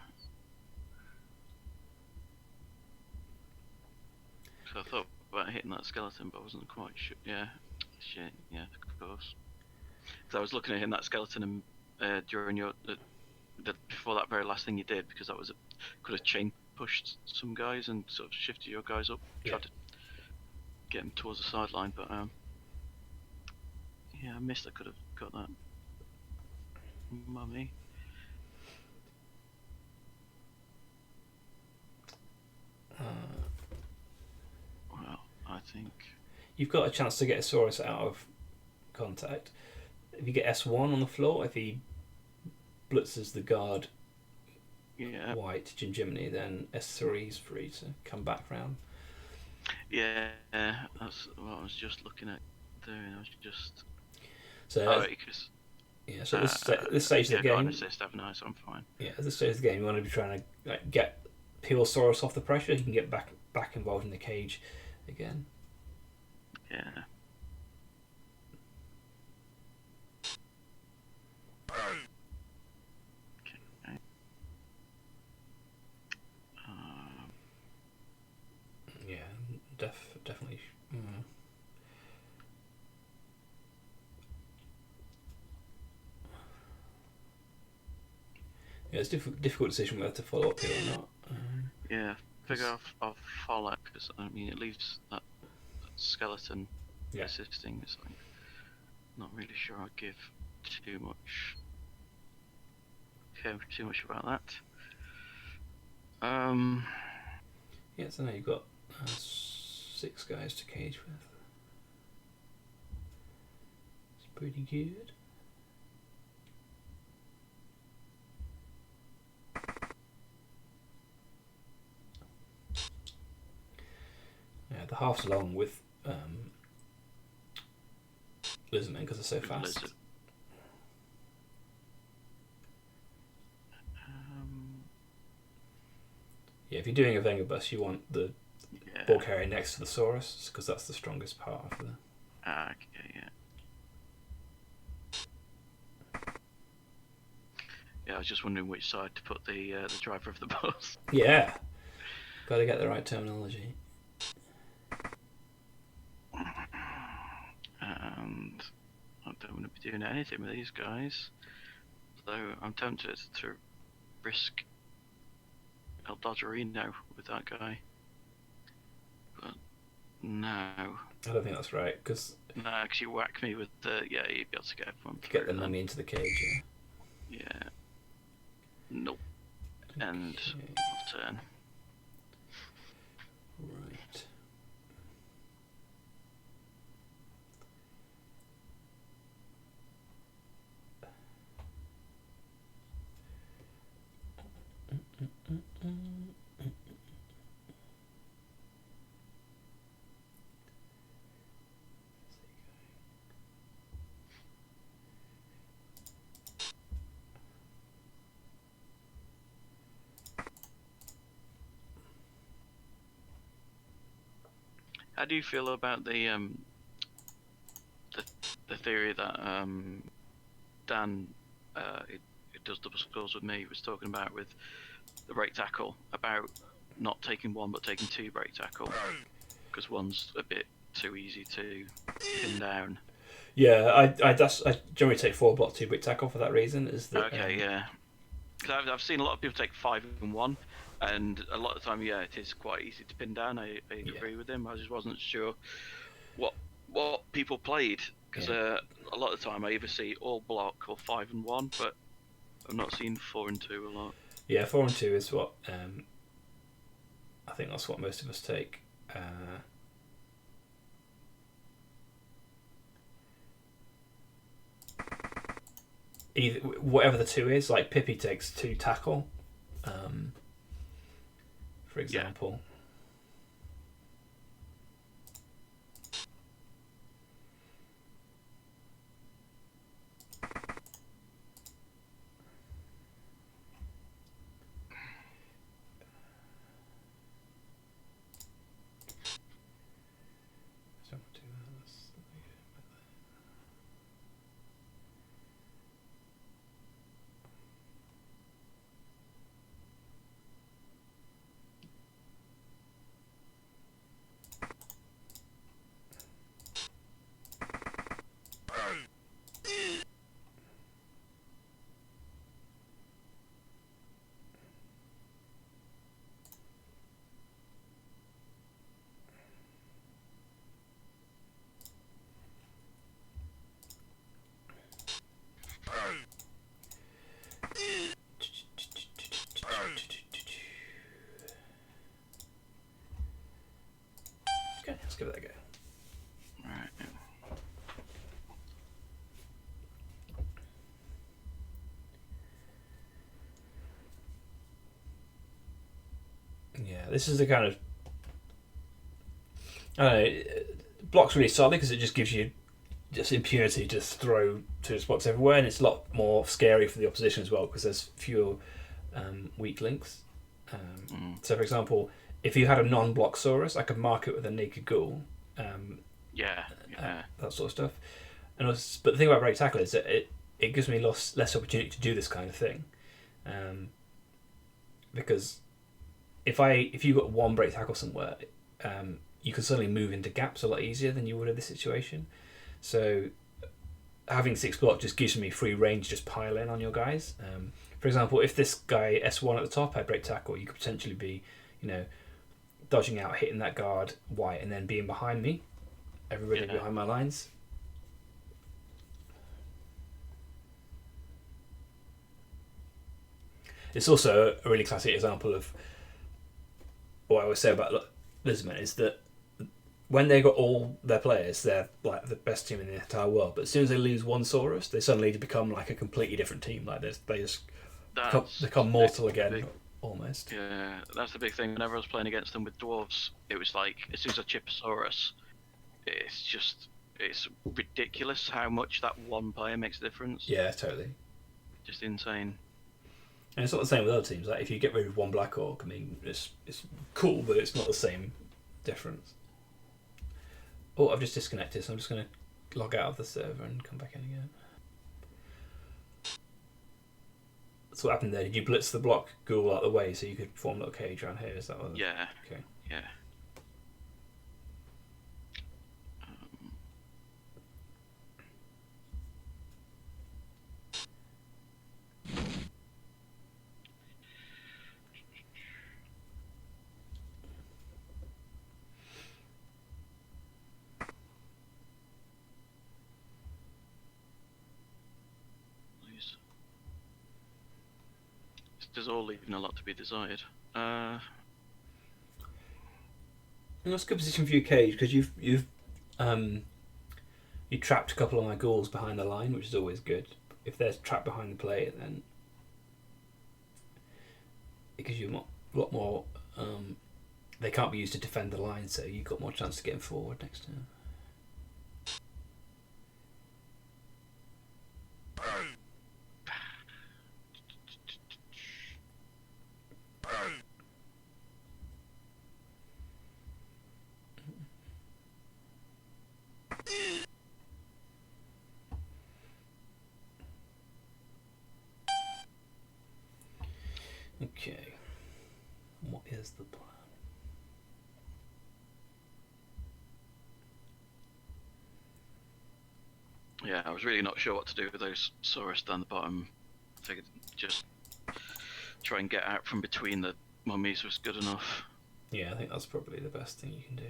So I thought about hitting that skeleton, but I wasn't quite sure. Yeah. Shit, yeah, of course. Because I was looking at hitting that skeleton during your... before that very last thing you did, because that was could have chain pushed some guys and sort of shifted your guys up, tried to get them towards the sideline, but yeah, I missed. I could have got that mummy. Well, I think You've got a chance to get a Saurus out of contact. If you get S1 on the floor, if he blitzes the guard white Jiminy, then S3 is free to come back round. Yeah, that's what I was just looking at doing. I was just... So this stage of the game... Got an assist, haven't I? So I'm fine. Yeah, at this stage of the game, you want to be trying to get peel Saurus off the pressure. You can get back involved in the cage again. Yeah. Yeah, definitely. Yeah, it's a difficult decision whether to follow up here or not. Yeah, figure I'll follow, because I mean it leaves that skeleton assisting. It's like not really sure I'd give too much about that. Yeah, so now you've got 6 guys to cage with. It's pretty good. Yeah, the half's long with Lizardmen because they're so fast. Lizard. if you're doing a Venga bus, you want the Yeah. ball carrier next to the Saurus because that's the strongest part of the. Okay, yeah. Yeah, I was just wondering which side to put the driver of the bus. Yeah, got to get the right terminology. And I don't want to be doing anything with these guys. So I'm tempted to risk El Dodgerino with that guy. But no. I don't think that's right because No, because you whack me with the... Yeah, you'd be able to get everyone through. get the mummy into the cage. Yeah. Nope. And Okay. off turn. Right. How do you feel about the theory that Dan, who does double scores with me, was talking about with the break tackle, about not taking one but taking two break tackle because one's a bit too easy to pin down. Yeah, I generally take 4 block 2 brick tackle for that reason. Is that Okay, yeah. Because I've seen a lot of people take 5 and 1, and a lot of the time, yeah, it is quite easy to pin down. I agree with him. I just wasn't sure what people played because a lot of the time I either see all block or 5 and 1, but I've not seen 4 and 2 a lot. Yeah, 4 and 2 is what I think that's what most of us take. Either whatever the 2 is, like Pippi takes 2 tackle, for example. Okay, let's give it a go. Right. Yeah, this is the kind of I don't know. Block's really solid because it just gives you just impunity to throw to spots everywhere, and it's a lot more scary for the opposition as well because there's fewer weak links. So, for example, if you had a non-block Saurus, I could mark it with a naked ghoul. That sort of stuff. And also, but the thing about break tackle is that it gives me less opportunity to do this kind of thing, because if you got one break tackle somewhere, you can suddenly move into gaps a lot easier than you would in this situation. So having 6 block just gives me free range, just pile in on your guys. For example, if this guy S1 at the top had break tackle, you could potentially be, dodging out, hitting that guard white, and then being behind me, everybody behind my lines. It's also a really classic example of what I always say about Lisbon is that when they got all their players, they're like the best team in the entire world. But as soon as they lose one Saurus, they suddenly become like a completely different team. Like they just become mortal again, almost. Yeah, that's the big thing. Whenever I was playing against them with dwarves, it was like as soon as I chip a Saurus, it's ridiculous how much that one player makes a difference. Yeah, totally. Just insane. And it's not the same with other teams. Like if you get rid of one Black Orc, I mean, it's cool, but it's not the same difference. Oh, I've just disconnected, so I'm just going to log out of the server and come back in again. So what happened there? Did you blitz the block ghoul out of the way so you could form a little cage around here? Is that what? Yeah. Okay. Yeah. There's all leaving a lot to be desired. That's a good position for your cage because you've you trapped a couple of my ghouls behind the line, which is always good. If they're trapped behind the player, then it gives you a lot more. They can't be used to defend the line, so you've got more chance to get them forward next turn. Okay, what is the plan? Yeah, I was really not sure what to do with those Saurus down the bottom. Figured just try and get out from between the mummies was good enough. Yeah, I think that's probably the best thing you can do.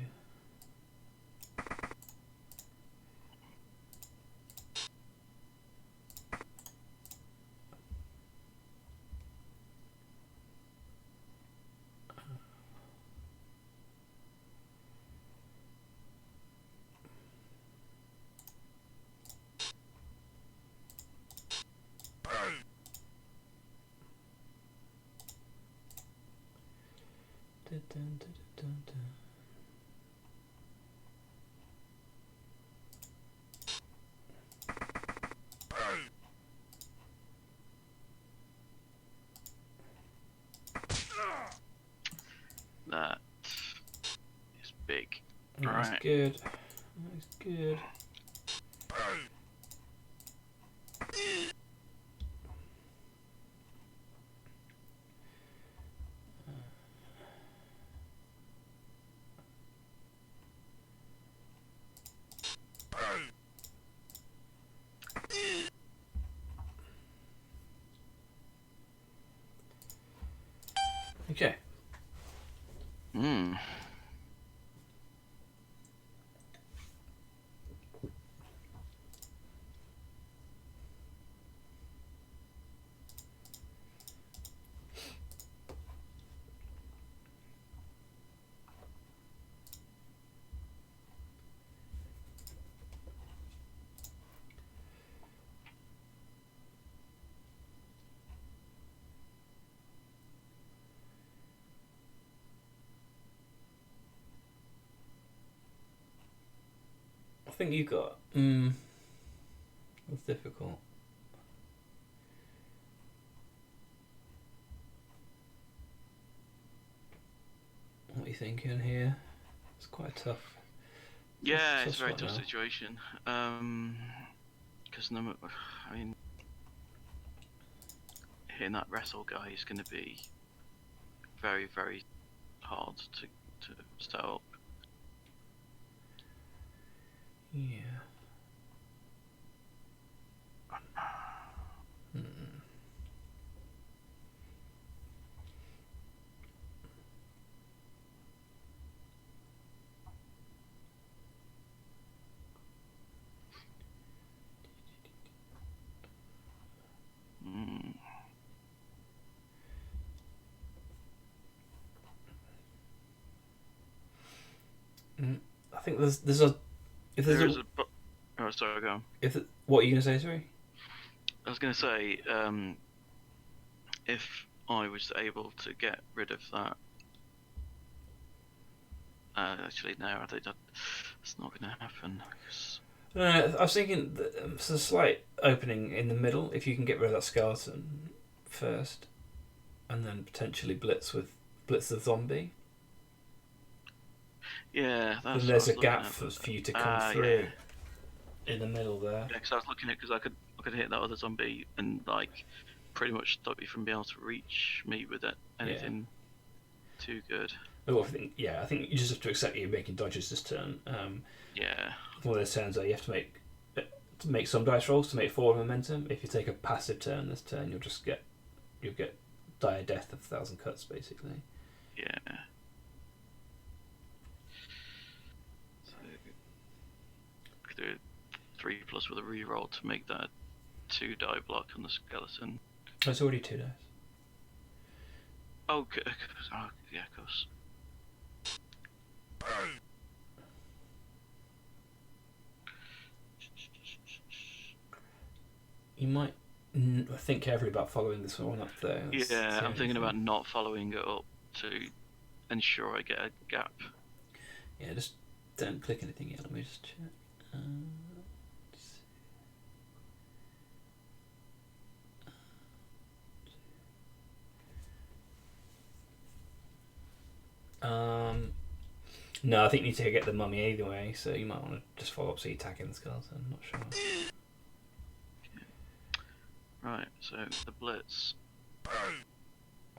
That is big. That's Right. good. That's good. Okay. Hmm. I think you got. That's difficult. What are you thinking here? It's quite tough. Yeah, it's a very spot tough now. situation. Because I mean, hitting that wrestle guy is going to be very, very hard to set up. Yeah. Mm. I think there's a if there's There is oh, sorry, go on. what are you gonna say? Sorry. I was going to say, if I was able to get rid of that. Actually, no, I think that's not going to happen. I was thinking there's a slight opening in the middle if you can get rid of that skeleton first. and then potentially blitz the zombie. Yeah, that's. Then there's a what I gap was for looking at. you to come through Yeah. in the middle there. Yeah, because I was looking at because I could hit that other zombie and like pretty much stop you from being able to reach me with it. Anything too good. Oh, I think you just have to accept you're making dodges this turn. Yeah. One of those turns where you have to make some dice rolls to make forward momentum. If you take a passive turn this turn, you'll get dire death of 1,000 cuts basically. Yeah. So could do 3+ with a reroll to make that 2 die block on the skeleton. It's already 2 dice. Oh, yeah, of course. You might think carefully about following this one up there. Yeah, I'm thinking about not following it up to ensure I get a gap. Yeah, just don't click anything yet. Let me just check. No, I think you need to get the mummy anyway, so you might want to just follow up so you attack in the skeleton. I'm not sure. Right, so the blitz.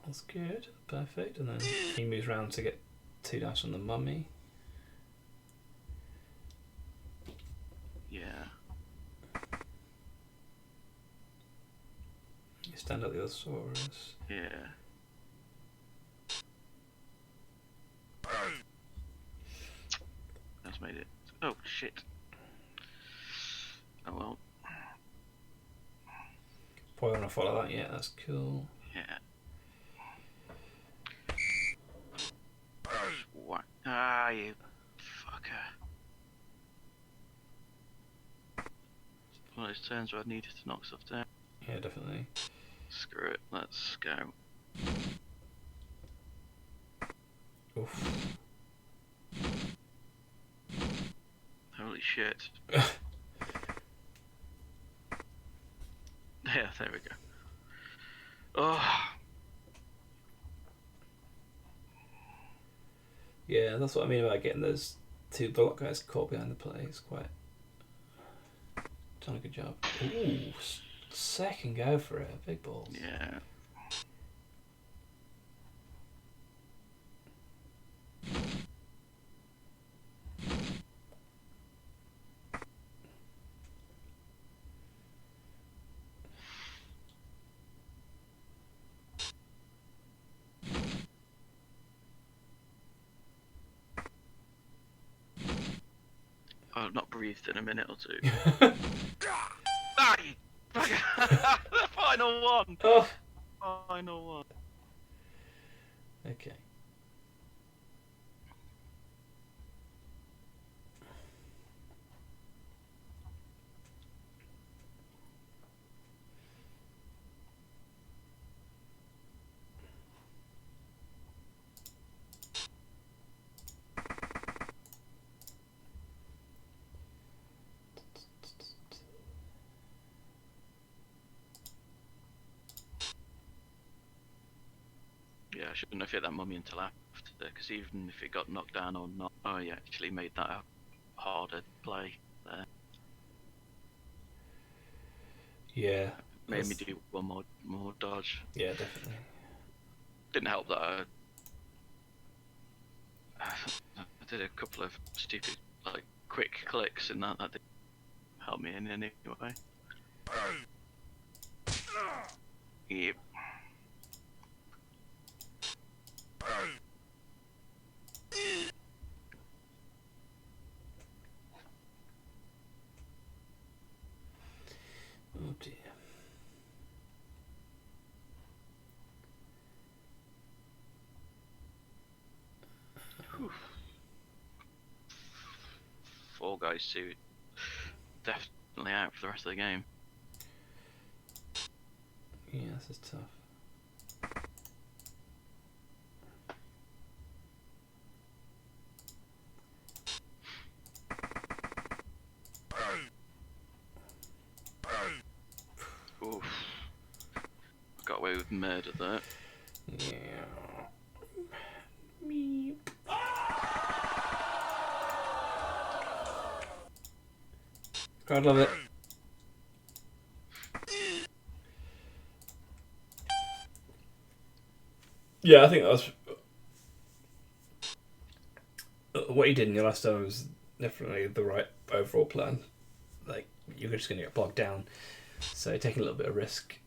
That's good, perfect. And then he moves around to get 2 dice from the mummy. Yeah. You stand up the Allosaurus. Yeah. That's made it. Oh shit. Oh well. Probably want to follow that. Yeah, that's cool. Yeah. What? Ah, you fucker. One of those turns where I needed to knock stuff down. Yeah, definitely. Screw it. Let's go. Oof. Holy shit. Yeah, there we go. Oh. Yeah, that's what I mean about getting those 2 block guys caught behind the play. It's quite done a good job. Ooh, second go for it, big balls. Yeah. I've not breathed in a minute or 2. Ah, you fucker. The final one! Oh. Final one. Okay. Yeah, I shouldn't have hit that mummy until after, because even if it got knocked down or not, I actually made that a harder play there. Yeah. Made me do one more dodge. Yeah, definitely. Didn't help that I did a couple of stupid, like, quick clicks and that didn't help me in any way. Yep. Oh dear. Whew. 4 guys too. Definitely out for the rest of the game. Yeah, this is tough. Oof. Got away with murder there. Yeah. Meep. God love it. Yeah, I think that was what you did in your last time was definitely the right overall plan. Like you're just going to get bogged down, so taking a little bit of risk,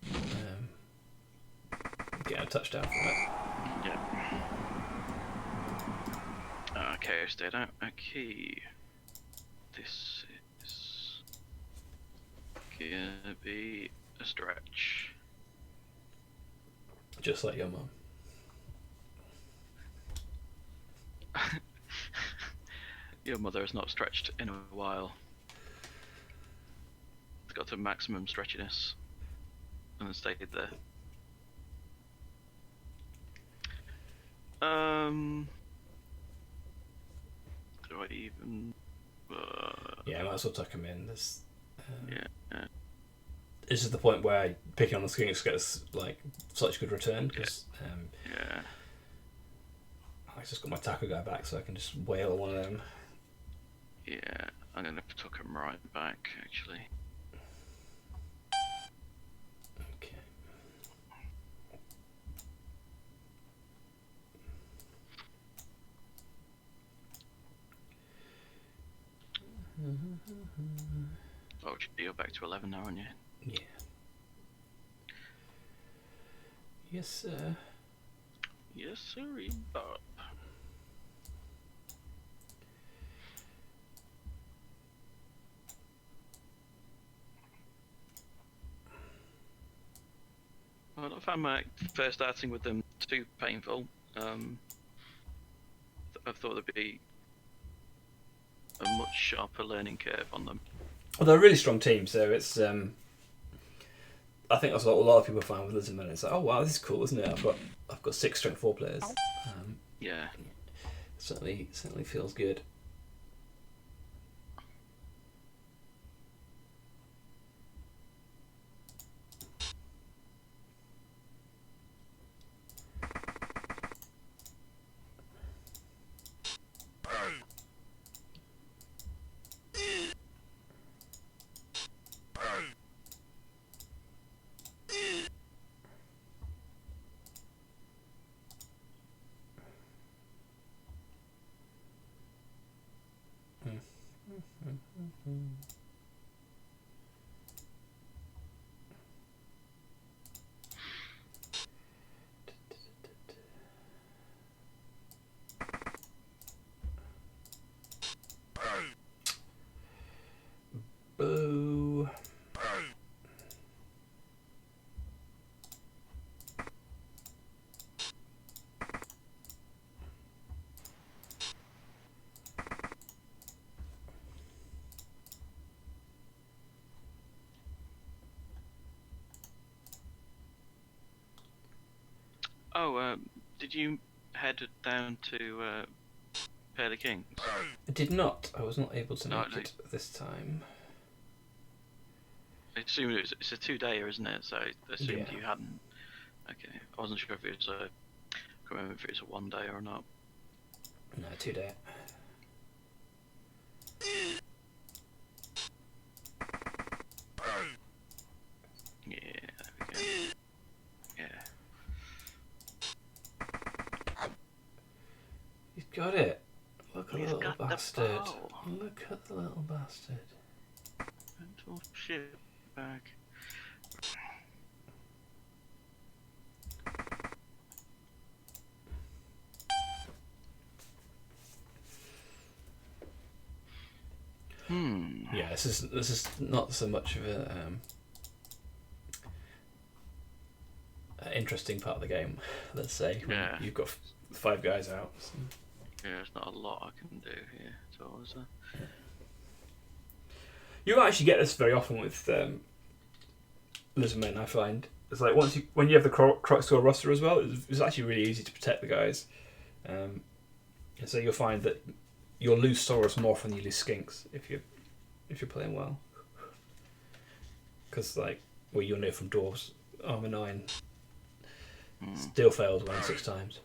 getting a touchdown from it. Yeah. Okay, stayed out. Okay. This is gonna be a stretch. Just like your mum. Your mother has not stretched in a while. It's got to maximum stretchiness and then stayed there. Do I even? Yeah, I might as well tuck him in. This. Yeah. This is the point where picking on the skinks gets like such good return because yeah. I just got my tackle guy back, so I can just whale one of them. Yeah, I'm gonna tuck him right back actually. Okay. Oh, you're back to 11 now, aren't you? Yeah. Yes, sir. Yes, sir. Bob. Well, I found my first starting with them too painful. I thought there'd be a much sharper learning curve on them. Well, they're a really strong team, so it's. I think that's what a lot of people find with Lisbon. It's like, oh wow, this is cool, isn't it? I've got 6 strength 4 players. Yeah. Certainly feels good. Boo. Oh, did you head down to Pearly Kings? I did not. I was not able to make No. it this time. I assumed it's a 2-dayer, isn't it? So I assumed Yeah. you hadn't. Okay, I wasn't sure if it was a. I can't remember if it was a 1-day or not. No, 2-day. Yeah, there we go. Yeah. He's got it. Look at He's the little got the bastard. ball. Look at the little bastard. Mental shit bag. Yeah, this is not so much of a interesting part of the game. Let's say when Yeah. you've got 5 guys out. So. Yeah, there's not a lot I can do here at all, is there? You don't actually get this very often with Lizardmen, I find. It's like when you have the Croc Store roster as well, it's actually really easy to protect the guys. And so you'll find that you'll lose Saurus more often than you lose Skinks if you're playing well. Because you'll know from Dwarves, Armour 9 Still failed 1 in 6 times.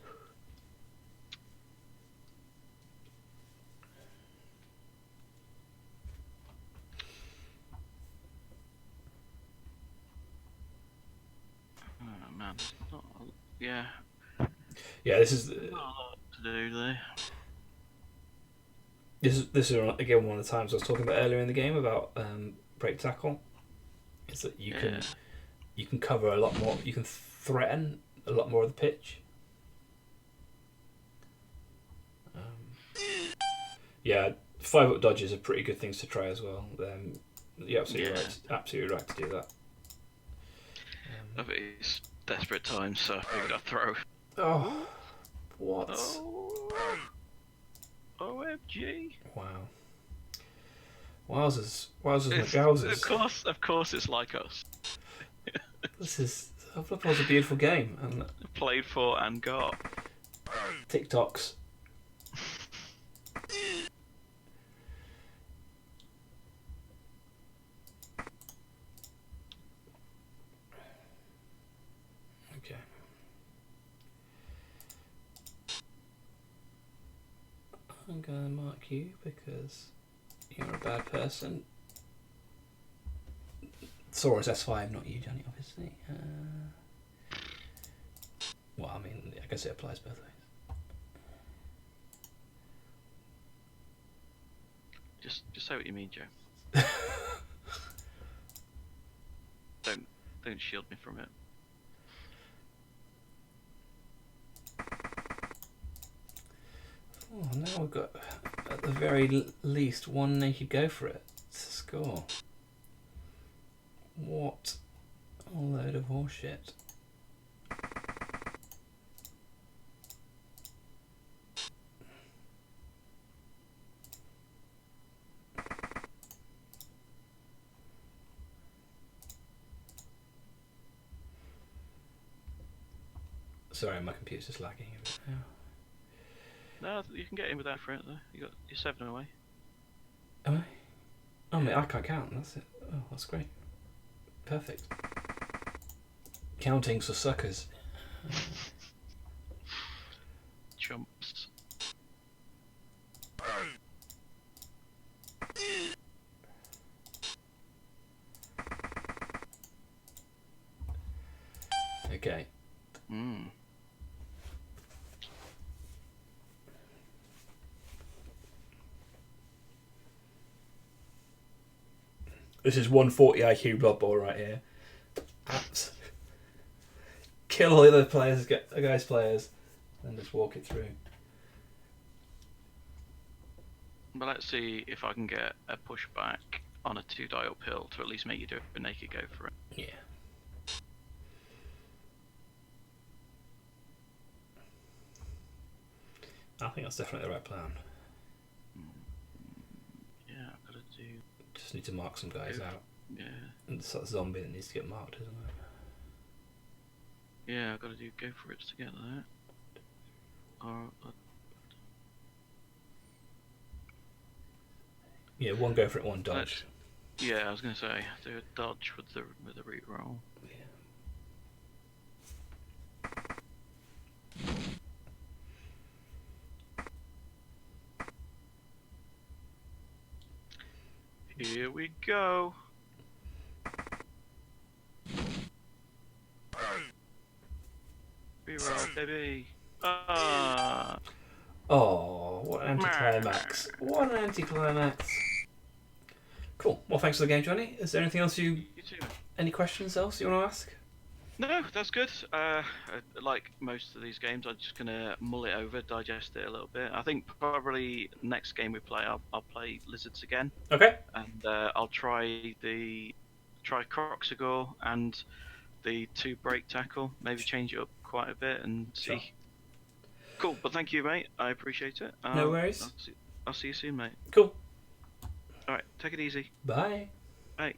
Oh man, not, yeah. Yeah, this is Not a lot to do there. this is again one of the times I was talking about earlier in the game about break tackle. Is that you can cover a lot more. You can threaten a lot more of the pitch. Yeah, 5-up dodges are pretty good things to try as well. You're absolutely right. Absolutely right to do that. I think it's desperate times, so I figured I'd throw. Oh, what? Oh, OMG! Wow. Wowzers McGowzers. Of course, it's like us. This is Waterbowl a beautiful game, and Played for and got. TikToks. Okay. I'm gonna mark you because you're a bad person. Saurus S5, not you, Johnny, obviously. Well, I mean, I guess it applies both ways. Just say what you mean, Joe. Don't shield me from it. Oh, now we've got, at the very least, one naked go for it to score. What a load of horseshit. Sorry, my computer's just lagging a bit now. No, you can get in without for it though. You got your 7 away. Am I? Oh, mate, I can't count. That's it. Oh, that's great. Perfect. Counting's for suckers. Chumps. Okay. This is 140 IQ Blood Bowl right here. Kill all the other players, get the guys' players, and just walk it through. But let's see if I can get a pushback on a 2-die uphill to at least make you do a naked go for it. Yeah. I think that's definitely the right plan. Yeah, I've got to do. Just need to mark some guys out. Yeah. And it's that zombie that needs to get marked, isn't it? Yeah, I've got to do go for it to get that. Yeah, one go for it, one dodge. Yeah, I was going to say do a dodge with the re-roll. Yeah. Here we go. Reroll, baby. Ah. Oh, what an anticlimax. What an anticlimax. Cool. Well, thanks for the game, Johnny. Is there anything else You too. any questions else you want to ask? No, that's good. Like most of these games, I'm just gonna mull it over, digest it a little bit. I think probably next game we play, I'll play Lizards again. Okay. And I'll try Croxagore and the 2 break tackle. Maybe change it up quite a bit and see. Sure. Cool, but thank you, mate. I appreciate it. No worries. I'll see you soon, mate. Cool. All right, take it easy. Bye. Bye.